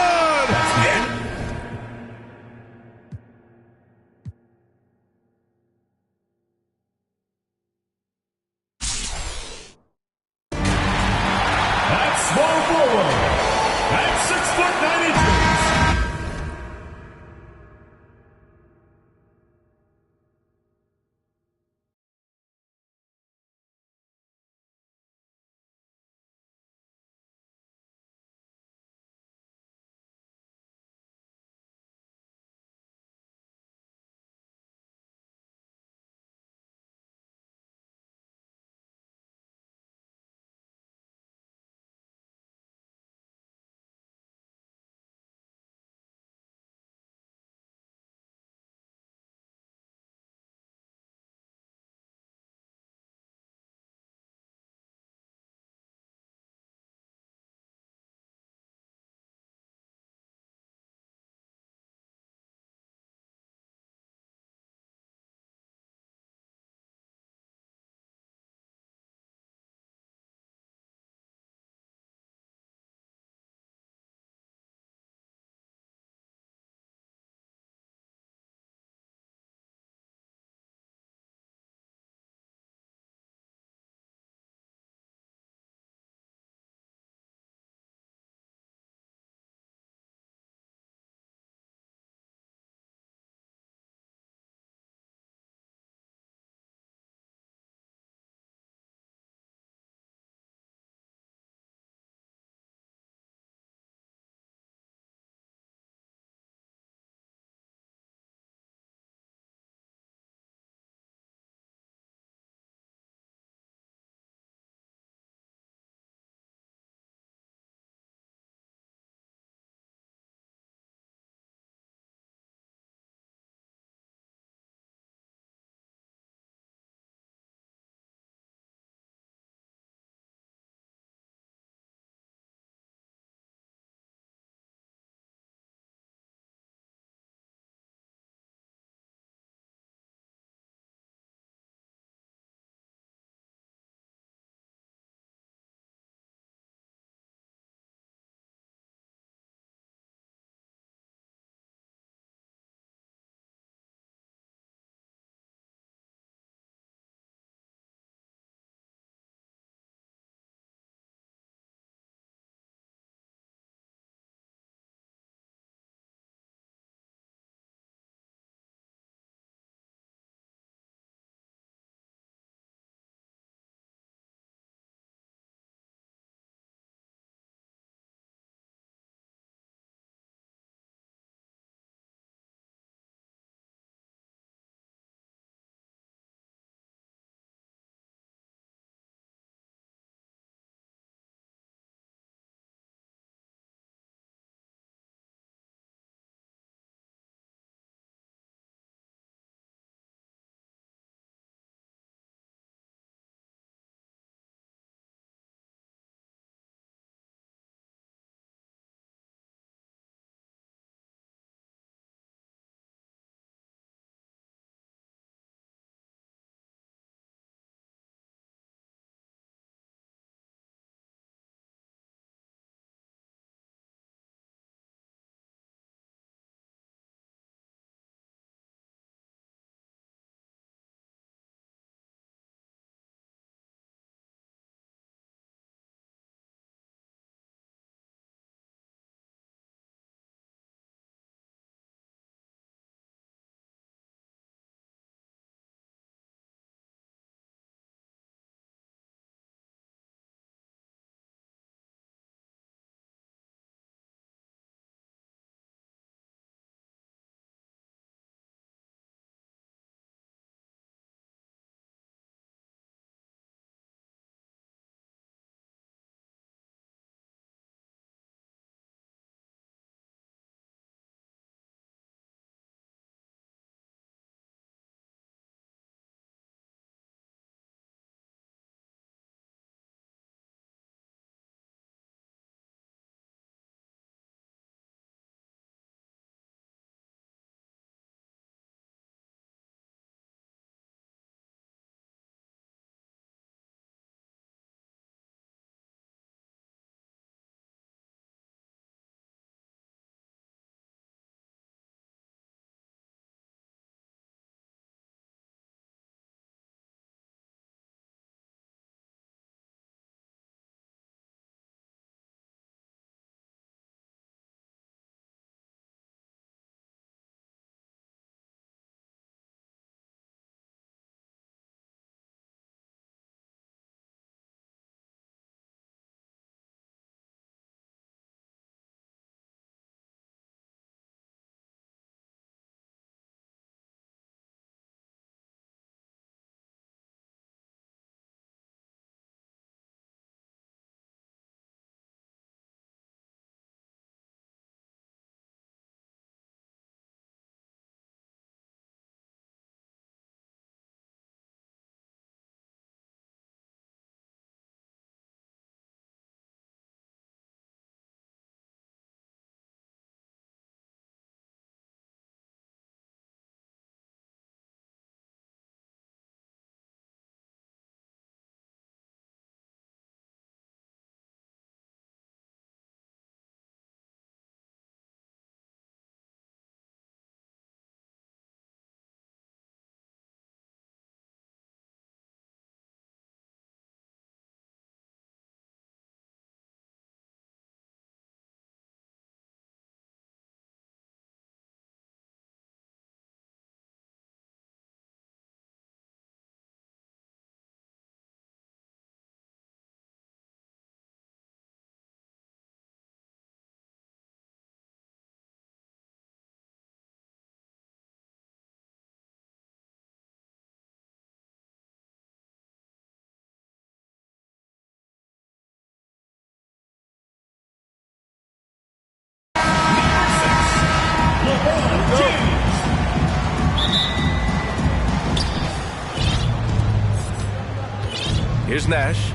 Here's Nash.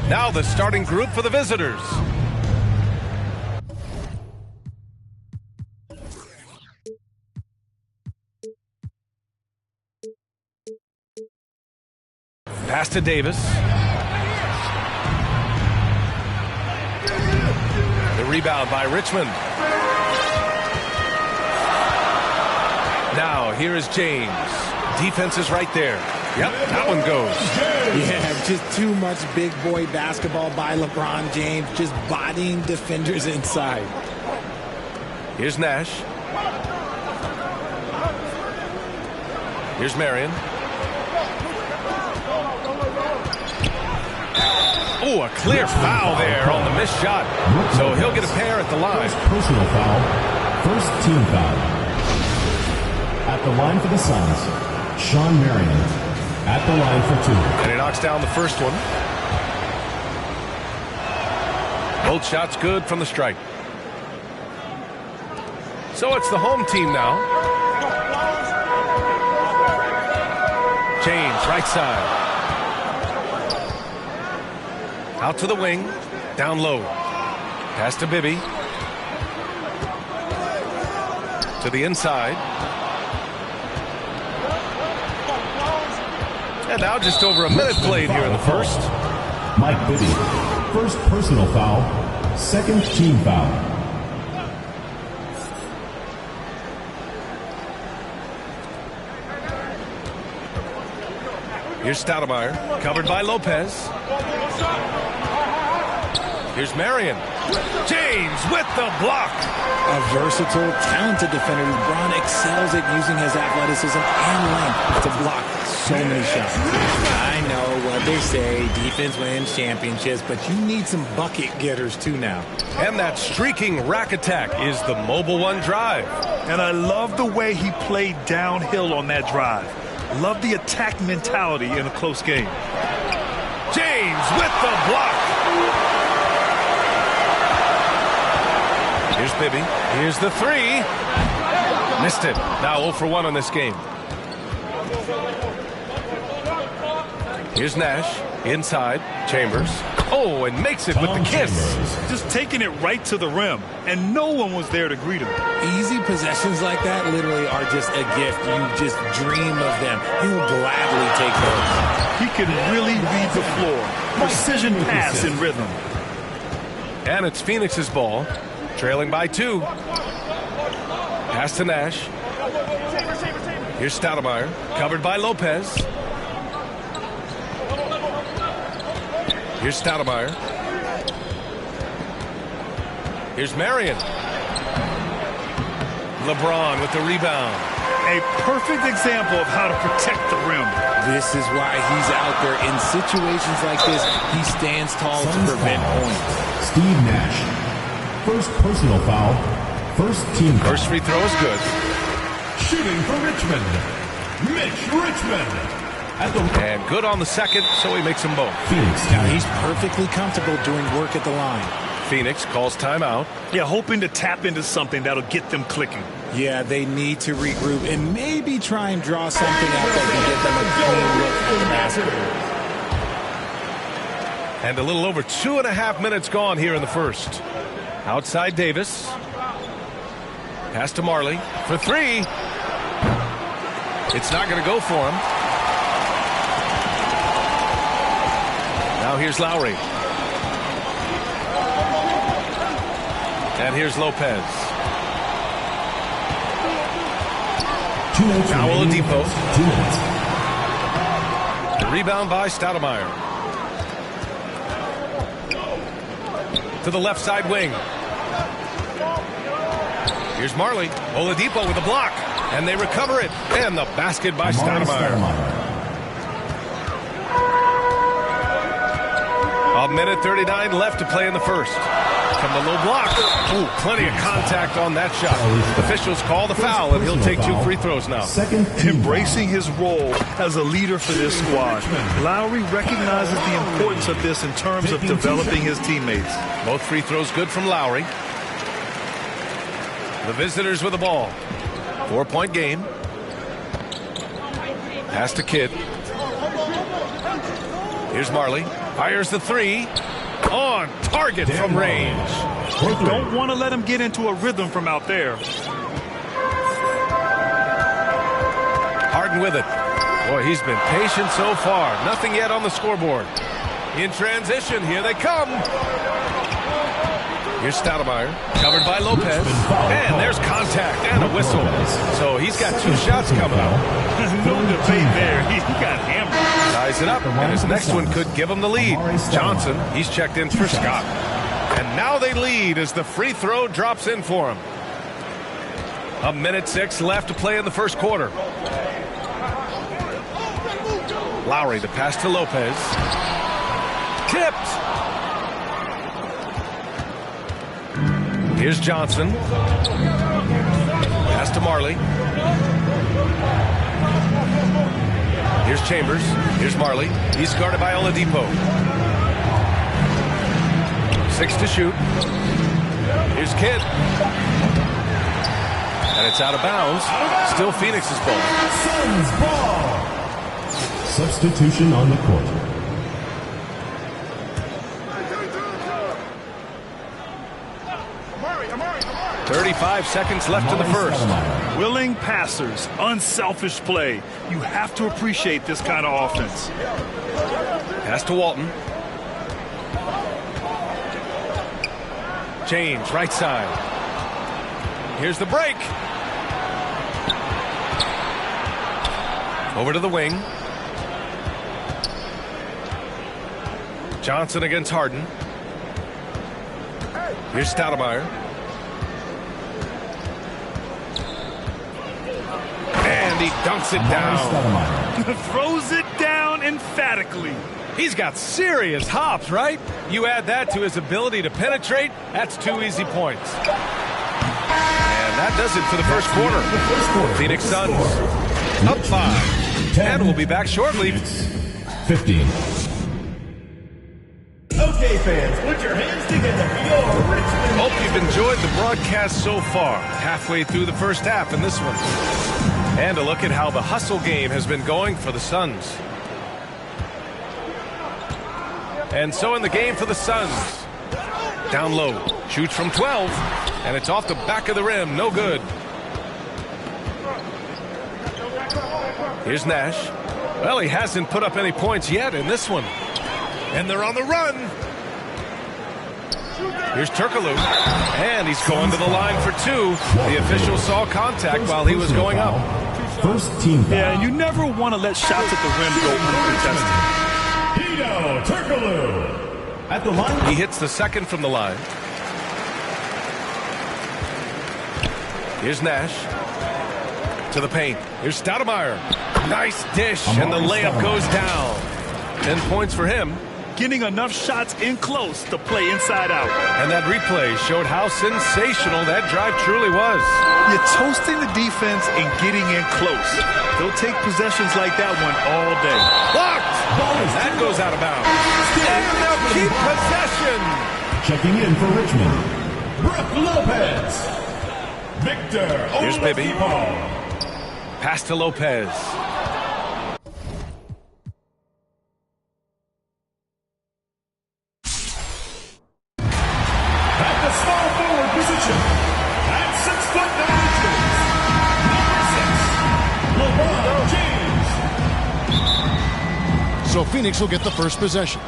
Now the starting group for the visitors. Pass to Davis. The rebound by Richmond. Now here is James. Defense is right there. Yep, that one goes. Yeah, just too much big boy basketball by LeBron James, just bodying defenders inside. Here's Nash. Here's Marion. Oh, a clear foul there on the missed shot. So he'll get a pair at the line. Personal foul. First team foul. At the line for the Suns, Sean Marion. At the line for 2. And he knocks down the first one. Both shots good from the strike. So it's the home team now. James, right side. Out to the wing. Down low. Pass to Bibby. To the inside. And now just over a minute played here in the first. Mike Bibby. First personal foul. Second team foul. Here's Stoudemire. Covered by Lopez. Here's Marion. James with the block. A versatile, talented defender. LeBron excels at using his athleticism and length to block so many shots. I know what they say, defense wins championships, but you need some bucket getters too now. And that streaking rack attack is the Mobile One drive. And I love the way he played downhill on that drive. Love the attack mentality in a close game. James with the block. Here's Bibby. Here's the three. Missed it. Now 0 for 1 on this game. Here's Nash. Inside. Chambers. Oh, and makes it with the kiss. Just taking it right to the rim, and no one was there to greet him. Easy possessions like that literally are just a gift. You just dream of them. He'll gladly take those. He can really read the floor. Precision pass in rhythm. And it's Phoenix's ball. Trailing by 2. Pass to Nash. Here's Stoudemire. Covered by Lopez. Here's Stoudemire. Here's Marion. LeBron with the rebound. A perfect example of how to protect the rim. This is why he's out there. In situations like this, he stands tall to prevent points. Steve Nash. First personal foul. First team foul. First free throw is good. Shooting for Richmond. Mitch Richmond. And good on the second, so he makes them both. Phoenix. He's perfectly comfortable doing work at the line. Phoenix calls timeout. Yeah, hoping to tap into something that'll get them clicking. Yeah, they need to regroup and maybe try and draw something out that can get them a clean look at the basket. And a little over 2.5 minutes gone here in the first. Outside Davis. Pass to Marley for 3. It's not going to go for him. Now here's Lowry. And here's Lopez. Now Oladipo. The rebound by Stoudemire. To the left side wing. Here's Marley. Oladipo with a block. And they recover it. And the basket by Stoudemire. A minute 39 left to play in the first. From the low block. Ooh, plenty of contact on that shot. Officials call the foul, and he'll take 2 free throws now. Embracing his role as a leader for this squad. Lowry recognizes the importance of this in terms of developing his teammates. Both free throws good from Lowry. The visitors with the ball. 4-point game. Pass to Kidd. Here's Marley. Fires the three. On target from range. You don't want to let him get into a rhythm from out there. Harden with it. Boy, he's been patient so far. Nothing yet on the scoreboard. In transition, here they come. Here's Stoudemire, covered by Lopez. And there's contact and a whistle. So he's got 2 shots coming up. No debate there. He got hammered. Ties it up, and his next one could give him the lead. Johnson, he's checked in for Scott. And now they lead as the free throw drops in for him. 1:06 left to play in the first quarter. Lowry to pass to Lopez. Tipped. Here's Johnson. Pass to Marley. Here's Chambers. Here's Marley. He's guarded by Oladipo. 6 to shoot. Here's Kidd. And it's out of bounds. Still Phoenix's ball. Suns ball. Substitution on the court. 35 seconds left in the first. Willing passers, unselfish play. You have to appreciate this kind of offense. Pass to Walton. James, right side. Here's the break. Over to the wing. Johnson against Harden. Here's Stoudemire. And he dunks it down. Throws it down emphatically. He's got serious hops, right? You add that to his ability to penetrate, that's 2 easy points. And that does it for the first quarter. Phoenix Suns up 5. And we'll be back shortly. 15. Okay, fans, put your hands together for your Richmond. Hope you've enjoyed the broadcast so far. Halfway through the first half in this one. And a look at how the hustle game has been going for the Suns. And so in the game for the Suns. Down low. Shoots from 12. And it's off the back of the rim. No good. Here's Nash. Well, he hasn't put up any points yet in this one. And they're on the run. Here's Turkoglu. And he's going to the line for 2. The official saw contact while he was going up. First team foul. Yeah, and you never want to let shots at the rim go uncontested. Hedo Turkoglu at the line. He hits the second from the line. Here's Nash. To the paint. Here's Stoudemire. Nice dish, and the layup goes down. 10 points for him. Getting enough shots in close to play inside out. And that replay showed how sensational that drive truly was. You're toasting the defense and getting in close. They'll take possessions like that one all day. Blocked! That goes out of bounds. And they'll keep possession. Checking in for Richmond, Brook Lopez. Victor Here's Bibby. Pass to Lopez. So Phoenix will get the first possession.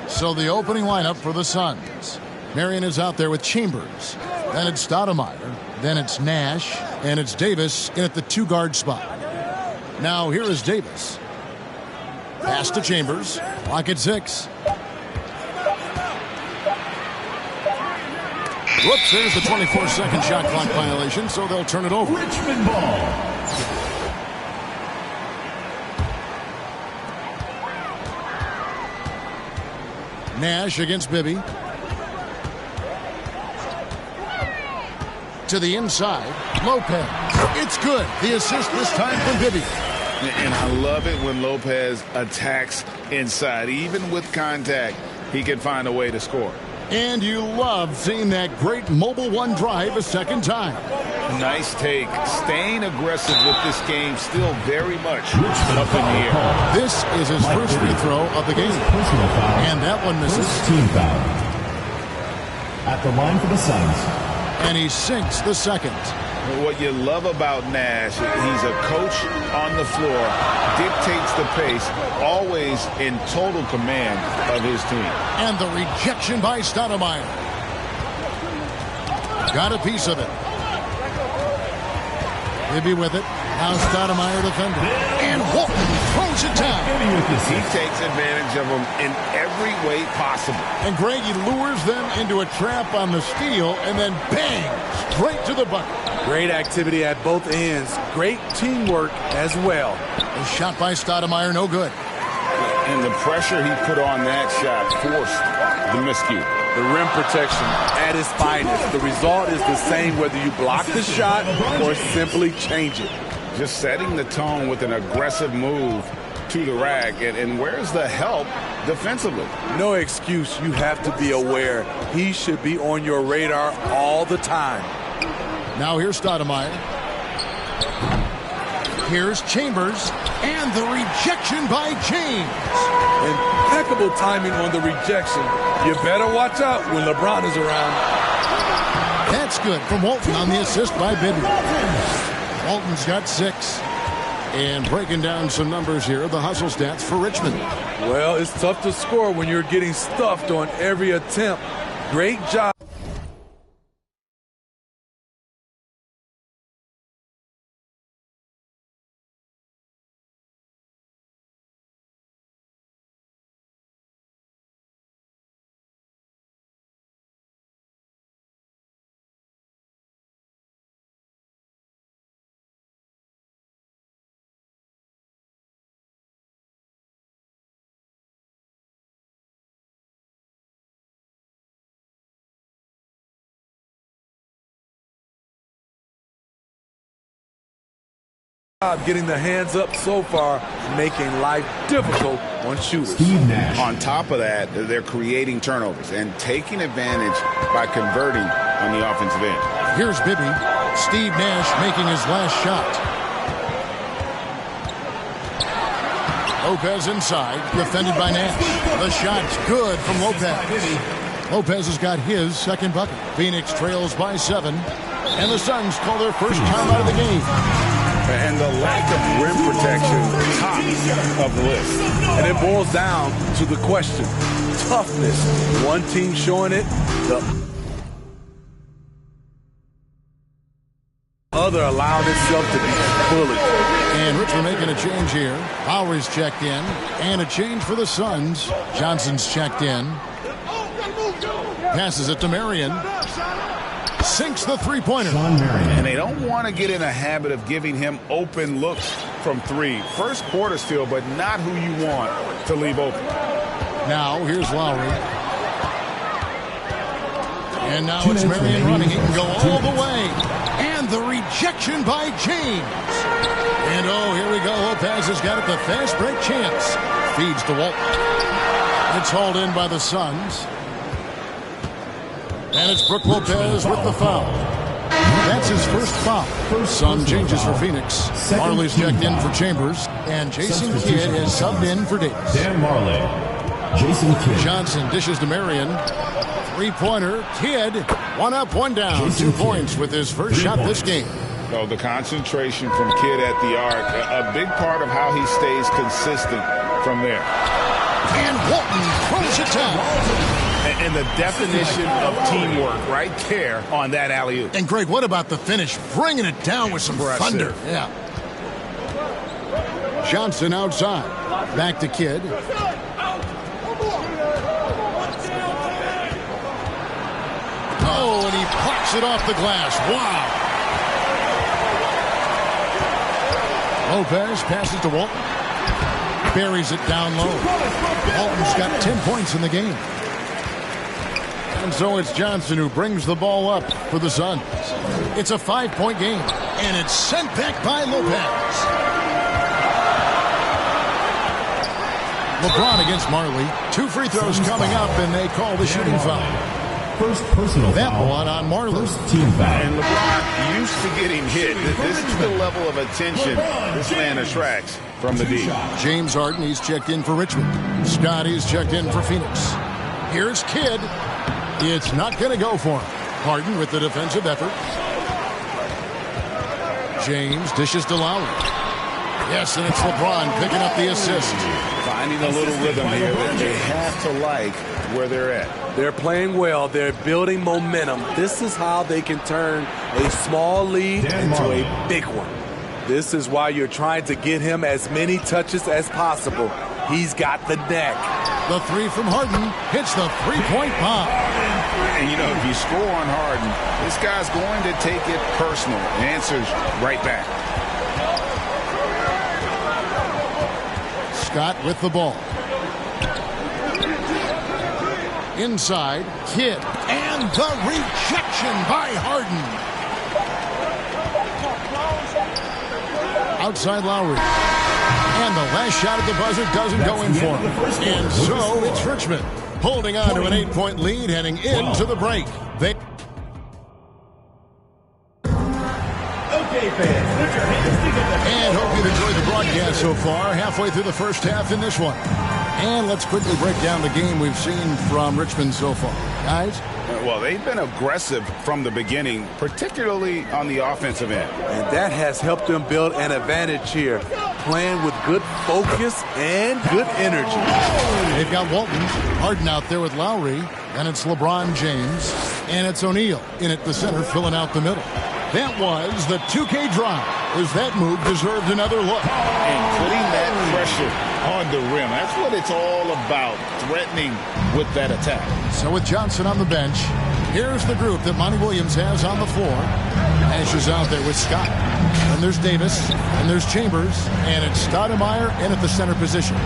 So the opening lineup for the Suns. Marion is out there with Chambers. Then it's Stoudemire. Then it's Nash. And it's Davis in at the 2-guard spot. Now here is Davis. Pass to Chambers. Clock at 6. Whoops, there's the 24-second shot clock violation, so they'll turn it over. Richmond ball. Nash against Bibby. To the inside. Lopez. It's good. The assist this time from Bibby. And I love it when Lopez attacks inside. Even with contact, he can find a way to score. And you love seeing that great mobile one drive a second time. Nice take. Staying aggressive with this game, still very much up in the air. This is his first free throw of the game. And that one misses. Team foul. At the line for the Suns. And he sinks the second. What you love about Nash, he's a coach on the floor, dictates the pace, always in total command of his team. And the rejection by Stoudemire. Got a piece of it. Bibby with it. Now Stoudemire defending. And Walton throws it down. He takes advantage of them in every way possible. And Greg, he lures them into a trap on the steal and then bang, straight to the bucket. Great activity at both ends. Great teamwork as well. A shot by Stoudemire, no good. And the pressure he put on that shot forced the miscue. The rim protection at its finest. The result is the same whether you block the shot or simply change it. Just setting the tone with an aggressive move to the rack. And where's the help defensively? No excuse. You have to be aware. He should be on your radar all the time. Now here's Stoudemire. Here's Chambers. And the rejection by James. Impeccable timing on the rejection. You better watch out when LeBron is around. That's good from Walton on the assist by Bibby. Walton's got 6. And breaking down some numbers here, the hustle stats for Richmond. Well, it's tough to score when you're getting stuffed on every attempt. Great job. Getting the hands up so far, making life difficult on shooters. On top of that, they're creating turnovers and taking advantage by converting on the offensive end. Here's Bibby. Steve Nash making his last shot. Lopez inside, defended by Nash. The shot's good from Lopez. Lopez has got his second bucket. Phoenix trails by 7. And the Suns call their first timeout of the game. And the lack of rim protection, top of the list. And it boils down to the question. Toughness. One team showing it, the other allowing itself to be bullied. And Richmond making a change here. Lowry's checked in. And a change for the Suns. Johnson's checked in. Passes it to Marion. Sinks the three-pointer. And they don't want to get in a habit of giving him open looks from 3. First quarter still, but not who you want to leave open. Now, here's Lowry. And now it's Marion running. He can go all the way. And the rejection by James. And oh, here we go. Lopez has got it. The fast break chance. Feeds to Walton. It's hauled in by the Suns. And it's Brook Lopez with the foul. That's his first foul. Sun changes for Phoenix. Marley's checked in for Chambers. And Jason Kidd is subbed in for Davis. Dan Marley. Jason Kidd. Johnson dishes to Marion. Three-pointer. Kidd. 1 up, 1 down. 2 points with his first shot this game. So the concentration from Kidd at the arc, a big part of how he stays consistent from there. And Walton throws it down. And the definition of teamwork right there on that alley-oop. And Greg, what about the finish? Bringing it down with some thunder. Yeah. Johnson outside. Back to Kidd. Oh, and he pops it off the glass. Wow. Lopez passes to Walton. Buries it down low. Walton's got 10 points in the game. And so it's Johnson who brings the ball up for the Suns. It's a 5-point game, and it's sent back by Lopez. LeBron against Marley. 2 free throws coming up, and they call the shooting foul. First personal That foul. one on Marley. First team foul. And LeBron used to getting hit. This is the level of attention this man attracts from the D. James Harden, he's checked in for Richmond. Scott, he's checked in for Phoenix. Here's Kidd. It's not going to go for him. Harden with the defensive effort. James dishes to Lowry. Yes, and it's LeBron picking up the assist. Finding a little rhythm here that they have to like where they're at. They're playing well. They're building momentum. This is how they can turn a small lead into a big one. This is why you're trying to get him as many touches as possible. He's got the neck. The three from Harden hits the three-point bomb. And, you know, if you score on Harden, this guy's going to take it personal and answers right back. Scott with the ball. Inside, Kidd. And the rejection by Harden. Outside Lowry. And the last shot at the buzzer doesn't go in for him. And so it's Richmond holding on to an 8-point lead heading into the break. Okay, fans, put your hands together. And hope you've enjoyed the broadcast so far. Halfway through the first half in this one. And let's quickly break down the game we've seen from Richmond so far. Guys? Well, they've been aggressive from the beginning, particularly on the offensive end. And that has helped them build an advantage here, playing with good focus and good energy. They've got Walton, Harden out there with Lowry, and it's LeBron James, and it's O'Neal in at the center filling out the middle. That was the 2K drive, as that move deserved another look. And putting that pressure on the rim, that's what it's all about, threatening with that attack. So with Johnson on the bench, here's the group that Monty Williams has on the floor. Nash is out there with Scott. And there's Davis, and there's Chambers, and it's Stoudemire in at the center position.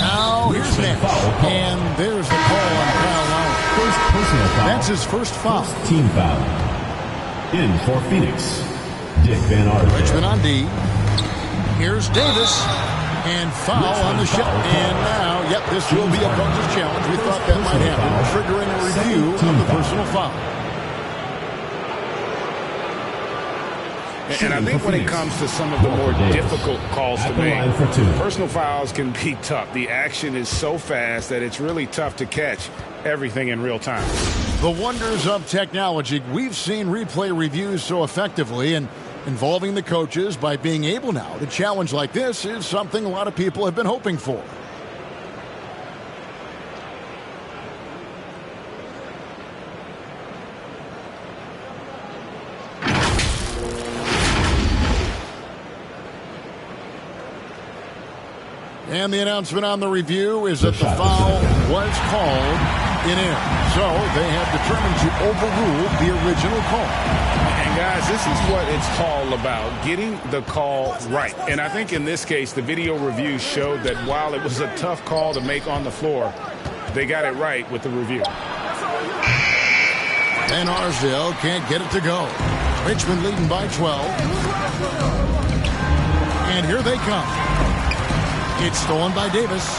Now here's Nash, and there's the call on Kyle Lowry. First personal foul. That's his first foul. First team foul. In for Phoenix, Dick Van Arden. Richmond on D. Here's Davis. And foul on the shot. And now, yep, this will be a coach's challenge. We thought that might happen, triggering a review of the personal foul. And I think when it comes to some of the more difficult calls to make, personal fouls can be tough. The action is so fast that it's really tough to catch everything in real time. The wonders of technology. We've seen replay reviews so effectively, and involving the coaches by being able now to challenge like this is something a lot of people have been hoping for. And the announcement on the review is that the foul was called in air. So they have determined to overrule the original call. And guys, this is what it's all about, getting the call right. And I think in this case, the video review showed that while it was a tough call to make on the floor, they got it right with the review. And Arsdale can't get it to go. Richmond leading by 12. And here they come. It's stolen by Davis.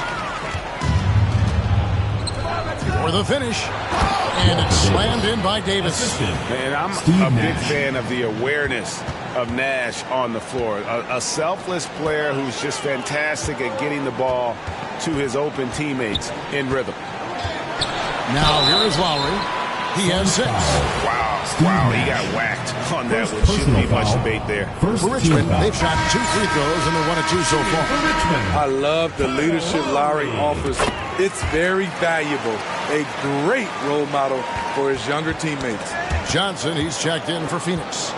For the finish. And it's slammed in by Davis. And I'm a big fan of the awareness of Nash on the floor. A selfless player who's just fantastic at getting the ball to his open teammates in rhythm. Now here is Lowry. He has 6. Wow, he got whacked on that one. Shouldn't be much debate there. For Richmond, they've shot 2 free throws and they're 1 of 2 so far. I love the leadership Lowry offers. It's very valuable. A great role model for his younger teammates. Johnson, he's checked in for Phoenix.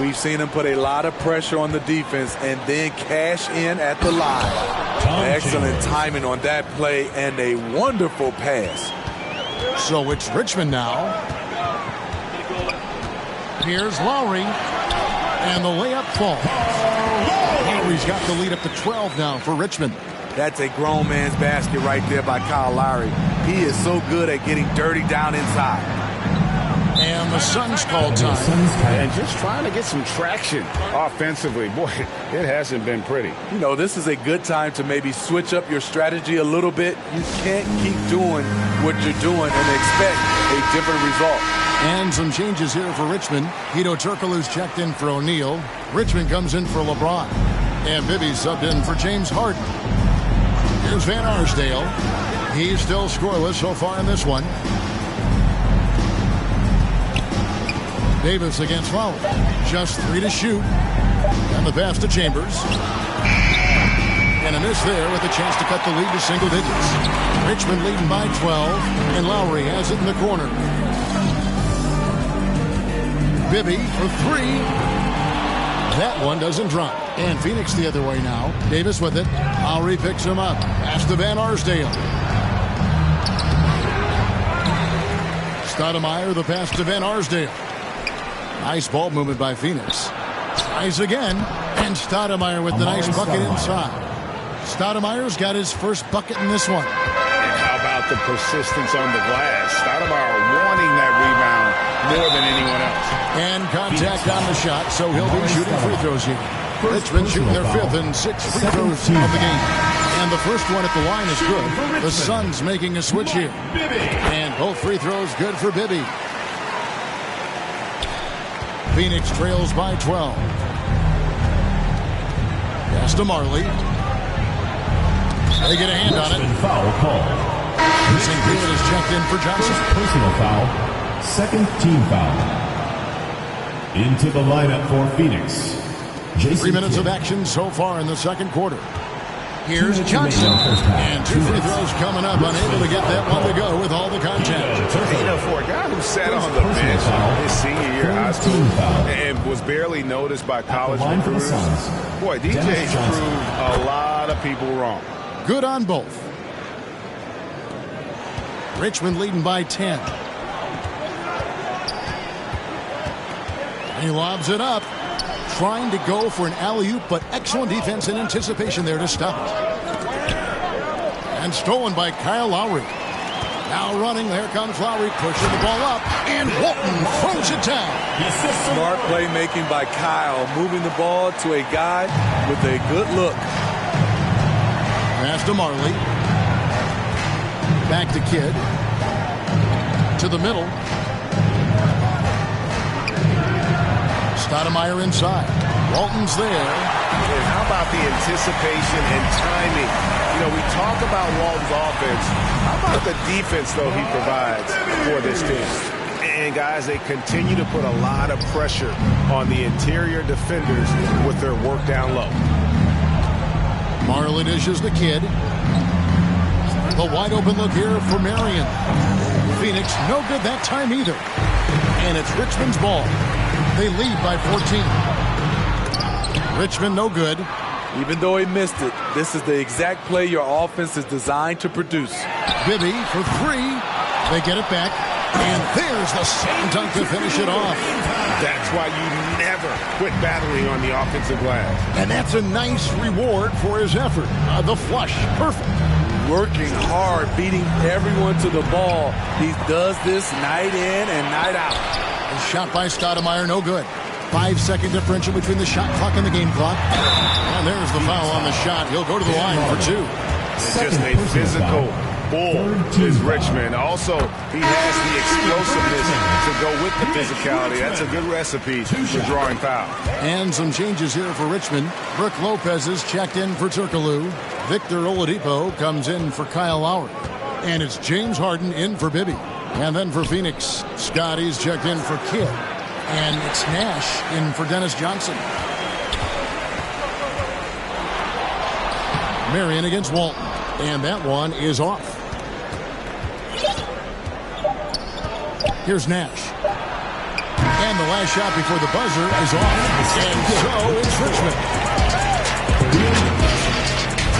We've seen him put a lot of pressure on the defense and then cash in at the line. Excellent timing on that play and a wonderful pass. So it's Richmond now. Here's Lowry. And the layup falls. Lowry's got the lead up to 12 now for Richmond. That's a grown man's basket right there by Kyle Lowry. He is so good at getting dirty down inside. And the the Suns call time. And just trying to get some traction offensively. Boy, it hasn't been pretty. You know, this is a good time to maybe switch up your strategy a little bit. You can't keep doing what you're doing and expect a different result. And some changes here for Richmond. Hedo Turkoglu's checked in for O'Neal. Richmond comes in for LeBron. And Bibby subbed in for James Harden. Here's Van Arsdale. He's still scoreless so far in this one. Davis against Lowry. Just 3 to shoot. And the pass to Chambers. And a miss there with a chance to cut the lead to single digits. Richmond leading by 12. And Lowry has it in the corner. Bibby for 3. That one doesn't drop. And Phoenix the other way now. Davis with it. Lowry picks him up. Pass to Van Arsdale. Stoudemire, the pass to Van Arsdale. Nice ball movement by Phoenix. Tries again. And Stoudemire with the nice bucket inside. Stoudemire's got his first bucket in this one. And how about the persistence on the glass? Stoudemire wanting that rebound more than anyone else. And contact on the shot, so he'll be shooting free throws here. Richmond shooting their 5th and 6th free throws of the game. And the first one at the line is good. The Suns making a switch here. And both free throws good for Bibby. Phoenix trails by 12. Pass to Marley. They get a hand on it. Foul call. St. David is checked in for Johnson. Personal foul. Second team foul. Into the lineup for Phoenix. 3 minutes of action so far in the second quarter. Here's Johnson. And 2 free throws coming up. Unable to get that one to go with all the contact. You know, for a guy who sat on the bench his senior year high school and was barely noticed by college recruiters, boy, DJ proved a lot of people wrong. Good on both. Richmond leading by 10. He lobs it up. Trying to go for an alley-oop, but excellent defense and anticipation there to stop it. And stolen by Kyle Lowry. Now running, there comes Lowry, pushing the ball up, and Walton throws it down. Smart playmaking by Kyle, moving the ball to a guy with a good look. Pass to Marley. Back to Kidd. To the middle. Stoudemire inside. Walton's there. And how about the anticipation and timing? You know, we talk about Walton's offense. How about the defense, though, he provides for this team? And, guys, they continue to put a lot of pressure on the interior defenders with their work down low. Marley dishes the Kidd. The wide open look here for Marion. Phoenix, no good that time either. And it's Richmond's ball. They lead by 14. Richmond, no good. Even though he missed it, this is the exact play your offense is designed to produce. Bibby for 3. They get it back. And there's the slam dunk to finish it off. That's why you never quit battling on the offensive glass. And that's a nice reward for his effort. The flush, perfect. Working hard, beating everyone to the ball. He does this night in and night out. A shot by Stoudemire, no good. 5-second differential between the shot clock and the game clock. And there's the foul on the shot. He'll go to the line for 2. Just a physical bull is Richmond. Also, he has the explosiveness to go with the physicality. That's a good recipe for drawing foul. And some changes here for Richmond. Brooke Lopez is checked in for Turkoglu. Victor Oladipo comes in for Kyle Lowry. And it's James Harden in for Bibby. And then for Phoenix, Scotty's checked in for Kidd. And it's Nash in for Dennis Johnson. Marion against Walton. And that one is off. Here's Nash. And the last shot before the buzzer is off. And so it's Richmond. 20.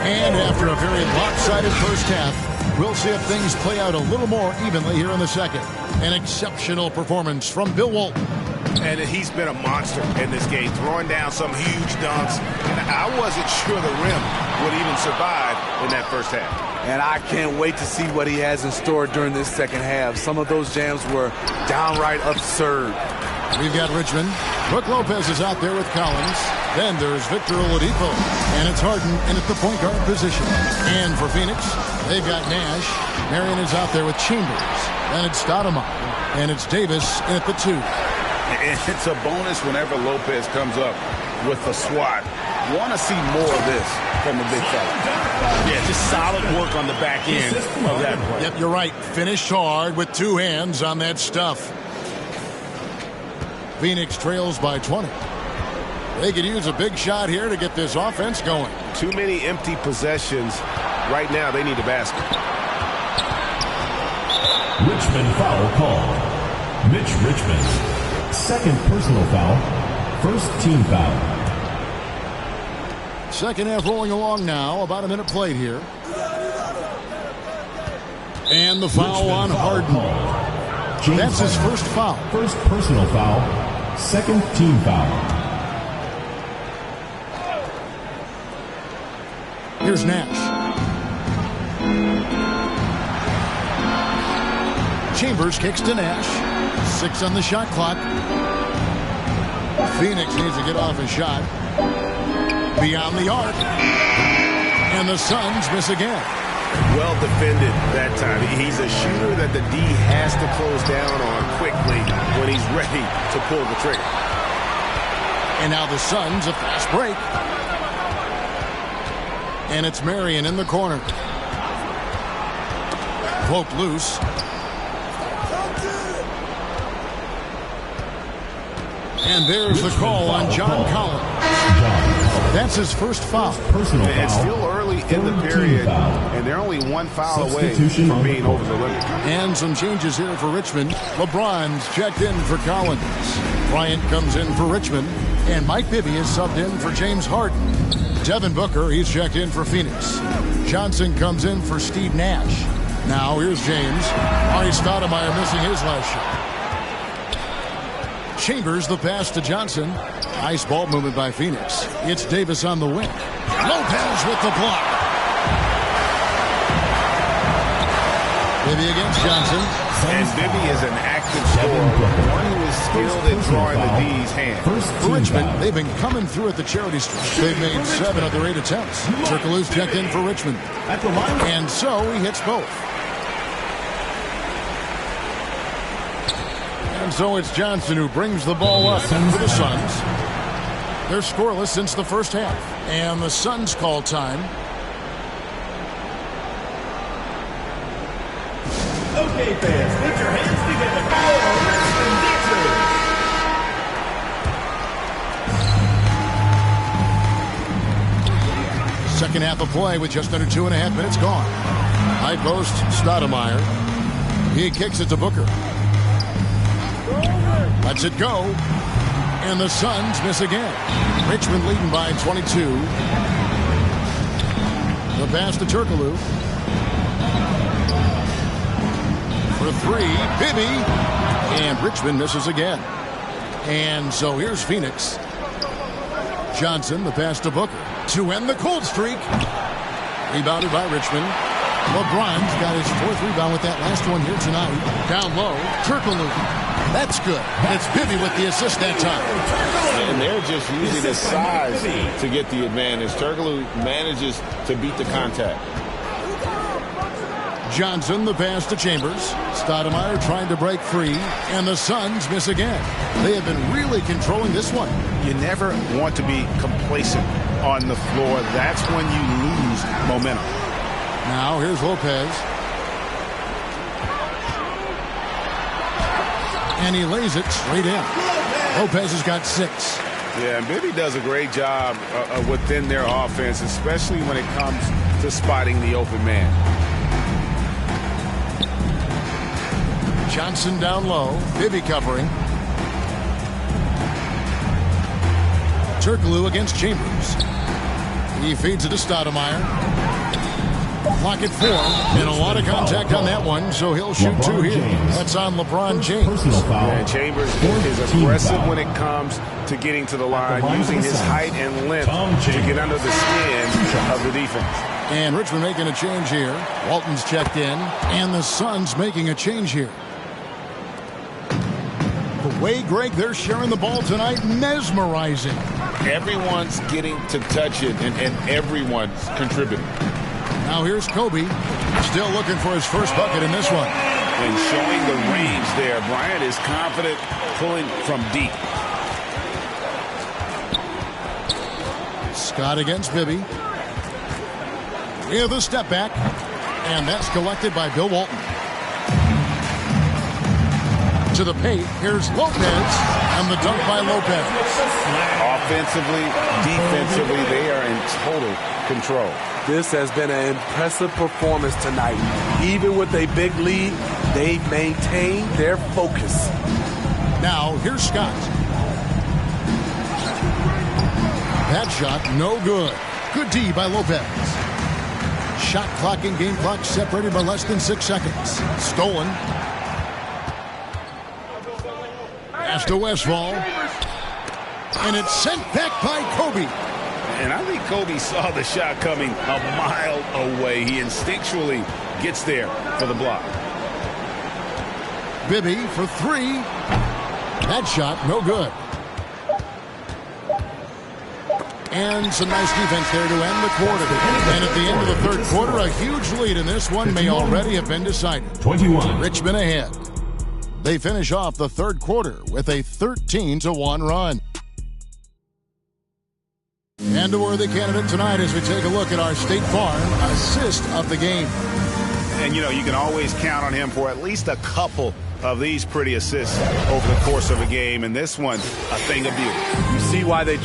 And after a very lopsided first half, we'll see if things play out a little more evenly here in the second. An exceptional performance from Bill Walton. And he's been a monster in this game, throwing down some huge dunks. And I wasn't sure the rim would even survive in that first half. And I can't wait to see what he has in store during this second half. Some of those jams were downright absurd. We've got Richmond. Brook Lopez is out there with Collins. Then there's Victor Oladipo. And it's Harden in at the point guard position. And for Phoenix, they've got Nash. Marion is out there with Chambers. Then it's Stoudemire. And it's Davis in at the 2. And it's a bonus whenever Lopez comes up with the swat. Want to see more of this from the big fella. Yeah, just solid work on the back end of that play. Yep, you're right. Finished hard with 2 hands on that stuff. Phoenix trails by 20. They could use a big shot here to get this offense going. Too many empty possessions. Right now, they need a basket. Richmond foul call. Mitch Richmond. Second personal foul. First team foul. Second half rolling along now. About a minute played here. And the foul on Harden. That's his first foul. First personal foul. Second team foul. Here's Nash. Chambers kicks to Nash. 6 on the shot clock. Phoenix needs to get off his shot. Beyond the arc. And the Suns miss again. Well defended that time. He's a shooter that the D has to close down on quickly when he's ready to pull the trigger. And now the Suns, a fast break. And it's Marion in the corner. Poked loose. And there's the call on John Collins. That's his first foul. Personal foul. It's still early in the period, and they're only 1 foul away from being over the limit. And some changes here for Richmond. LeBron's checked in for Collins. Bryant comes in for Richmond. And Mike Bibby is subbed in for James Harden. Devin Booker, he's checked in for Phoenix. Johnson comes in for Steve Nash. Now here's James. Ari Stoudemire missing his last shot. Chambers the pass to Johnson. Nice ball movement by Phoenix. It's Davis on the wing. Lopez with the block. Bibby against Johnson. And Bibby is an active scorer, one who is skilled in drawing the D's hand. For Richmond, they've been coming through at the charity stripe. They've made 7 of their 8 attempts. Turkoglu's checked in for Richmond. And so he hits both. And so it's Johnson who brings the ball up for the Suns. They're scoreless since the first half. And the Suns call time. Okay, fans, put your hands together for Richmond. Second half of play with just under 2.5 minutes gone. High post, Stoudemire. He kicks it to Booker. Lets it go. And the Suns miss again. Richmond leading by 22. The pass to Turkoglu. For 3, Bibby. And Richmond misses again. And so here's Phoenix. Johnson, the pass to Booker. To end the cold streak. Rebounded by Richmond. LeBron's got his 4th rebound with that last one here tonight. Down low, Turkoglu. That's good. And it's Bibby with the assist that time. And they're just using his size to get the advantage. Turkoglu manages to beat the contact. Johnson, the pass to Chambers. Stoudemire trying to break free. And the Suns miss again. They have been really controlling this one. You never want to be complacent on the floor. That's when you lose momentum. Now here's Lopez. And he lays it straight in. Lopez has got 6. Yeah, and Bibby does a great job within their offense, especially when it comes to spotting the open man. Johnson down low. Bibby covering. Turkoglu against Chambers. He feeds it to Stoudemire. Clock at 4, and a lot of contact on that one, so he'll shoot 2 here. That's on LeBron James. Yeah, Chambers is aggressive when it comes to getting to the line, using his height and length to get under the skin of the defense. And Richmond making a change here. Walton's checked in, and the Suns making a change here. The way, Greg, they're sharing the ball tonight, mesmerizing. Everyone's getting to touch it, and everyone's contributing. Now here's Kobe, still looking for his first bucket in this one. And showing the range there. Bryant is confident pulling from deep. Scott against Bibby. With a step back, and that's collected by Bill Walton. To the paint, here's Lopez, and the dunk by Lopez. Offensively, defensively, they are in total control. This has been an impressive performance tonight. Even with a big lead, they've maintained their focus. Now, here's Scott. That shot, no good. Good D by Lopez. Shot clock and game clock separated by less than 6 seconds. Stolen. Pass to Westfall. And it's sent back by Kobe. And I think Kobe saw the shot coming a mile away. He instinctually gets there for the block. Bibby for 3. That shot, no good. And some nice defense there to end the quarter. And at the end of the third quarter, a huge lead in this one may already have been decided. 21. Richmond ahead. They finish off the third quarter with a 13-1 run. And a worthy candidate tonight as we take a look at our State Farm assist of the game. And, you know, you can always count on him for at least a couple of these pretty assists over the course of a game. And this one, a thing of beauty. You see why they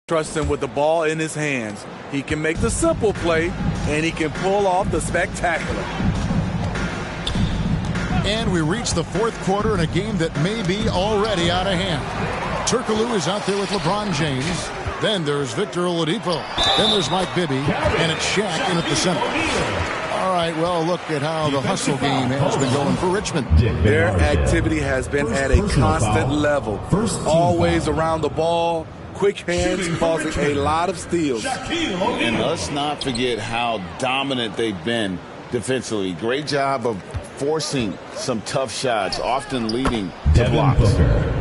Trust him with the ball in his hands. He can make the simple play, and he can pull off the spectacular. And we reach the fourth quarter in a game that may be already out of hand. Turkoglu is out there with LeBron James. Then there's Victor Oladipo. Then there's Mike Bibby. And it's Shaq in at the center. All right, well, look at how the hustle game has been going for Richmond. Their activity has been at a constant level. Always around the ball. Quick hands causing a lot of steals. And let's not forget how dominant they've been defensively. Great job of forcing some tough shots, often leading to blocks.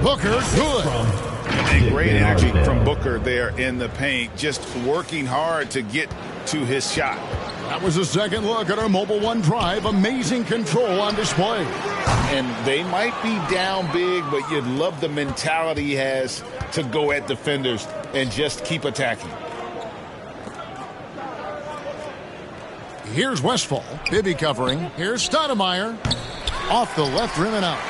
Booker, good. And great energy from Booker there in the paint, just working hard to get to his shot. That was a second look at our Mobile One drive. Amazing control on display. And they might be down big, but you'd love the mentality he has to go at defenders and just keep attacking. Here's Westphal. Bibby covering. Here's Stoudemire. Off the left rim and out.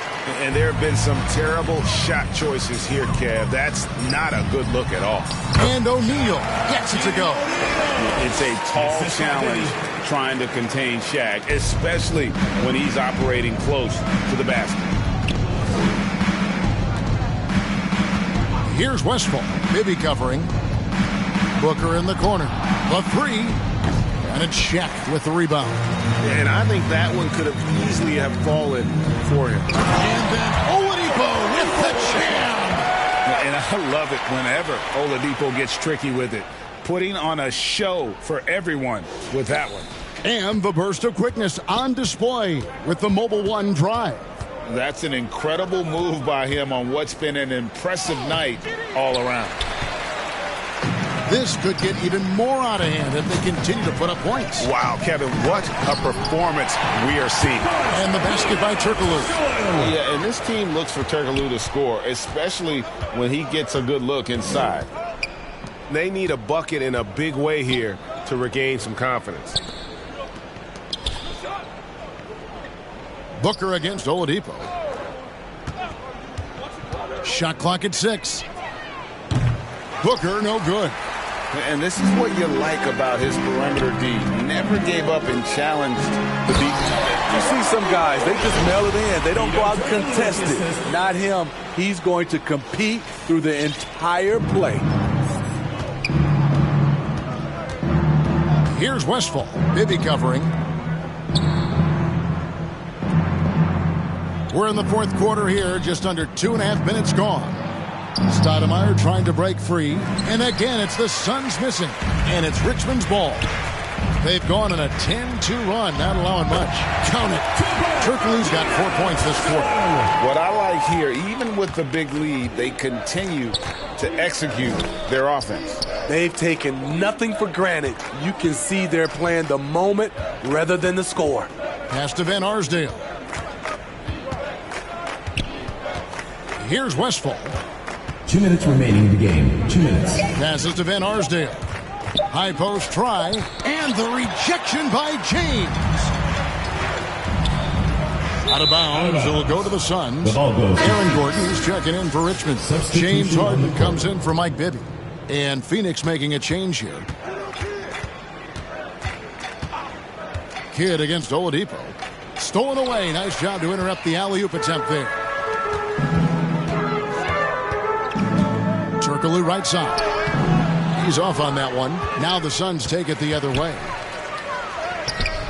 And there have been some terrible shot choices here, Kev. That's not a good look at all. And O'Neal gets it to go. It's a tall challenge trying to contain Shaq, especially when he's operating close to the basket. Here's Westphal. Bibby covering. Booker in the corner. The three. And it's Shaq with the rebound. And I think that one could have easily have fallen for him. And then Oladipo with the jam. And I love it whenever Oladipo gets tricky with it. Putting on a show for everyone with that one. And the burst of quickness on display with the Mobile One drive. That's an incredible move by him on what's been an impressive night all around. This could get even more out of hand if they continue to put up points. Wow, Kevin, what a performance we are seeing. And the basket by Turkoglu. Yeah, and this team looks for Turkoglu to score, especially when he gets a good look inside. They need a bucket in a big way here to regain some confidence. Booker against Oladipo. Shot clock at 6. Booker, no good. And this is what you like about his perimeter D. Never gave up and challenged the defense. You see some guys, they just mail it in. They don't go out and contest it. Not him. He's going to compete through the entire play. Here's Westphal. Bibby covering. We're in the fourth quarter here. Just under 2.5 minutes gone. Stoudemire trying to break free. And again, it's the Suns missing. And it's Richmond's ball. They've gone on a 10-2 run, not allowing much. Count it. Turkoglu's got 4 points this quarter. What I like here, even with the big lead, they continue to execute their offense. They've taken nothing for granted. You can see they're playing the moment rather than the score. Pass to Van Arsdale. Here's Westphal. 2 minutes remaining in the game. 2 minutes. Passes to Van Arsdale. High post try. And the rejection by James. Out of bounds. It'll go to the Suns. The ball goes. Aaron Gordon is checking in for Richmond. James Harden comes in for Mike Bibby. And Phoenix making a change here. Kidd against Oladipo. Stolen away. Nice job to interrupt the alley-oop attempt there. Turkoglu right side. He's off on that one. Now the Suns take it the other way.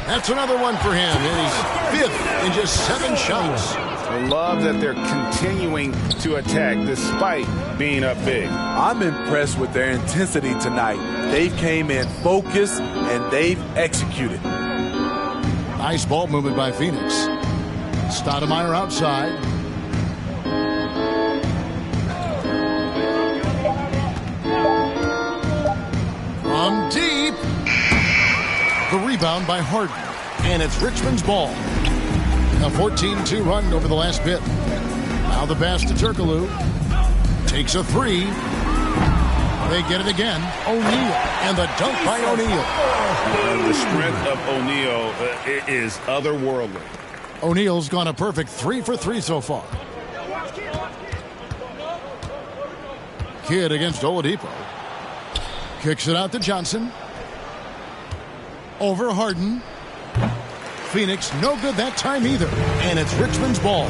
That's another one for him. And he's fifth in just 7 shots. I love that they're continuing to attack despite being up big. I'm impressed with their intensity tonight. They came in focused and they've executed. Nice ball movement by Phoenix. Stoudemire outside. From deep. The rebound by Harden. And it's Richmond's ball. A 14-2 run over the last bit. Now the pass to Turkoglu. Takes a 3. They get it again. O'Neal. And the dunk by O'Neal. The strength of O'Neal is otherworldly. O'Neal's gone a perfect 3 for 3 so far. Kidd against Oladipo. Kicks it out to Johnson. Over Harden. Phoenix, no good that time either. And it's Richmond's ball.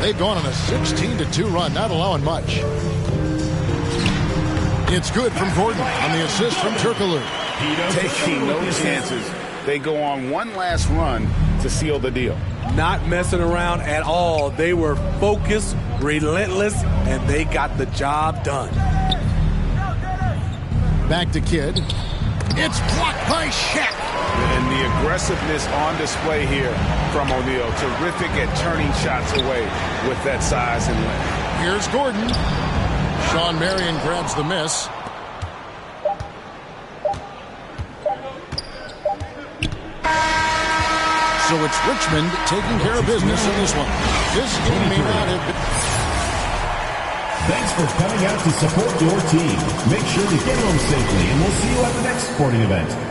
They've gone on a 16-2 run, not allowing much. It's good from Gordon on the assist from Turkoglu. Taking no chances. They go on one last run to seal the deal. Not messing around at all. They were focused, relentless, and they got the job done. Back to Kidd. It's blocked by Shaq. And the aggressiveness on display here from O'Neal. Terrific at turning shots away with that size and length. Here's Gordon. Sean Marion grabs the miss. So it's Richmond taking care of business in this one. This game may not have been... Thanks for coming out to support your team. Make sure to get home safely, and we'll see you at the next sporting event.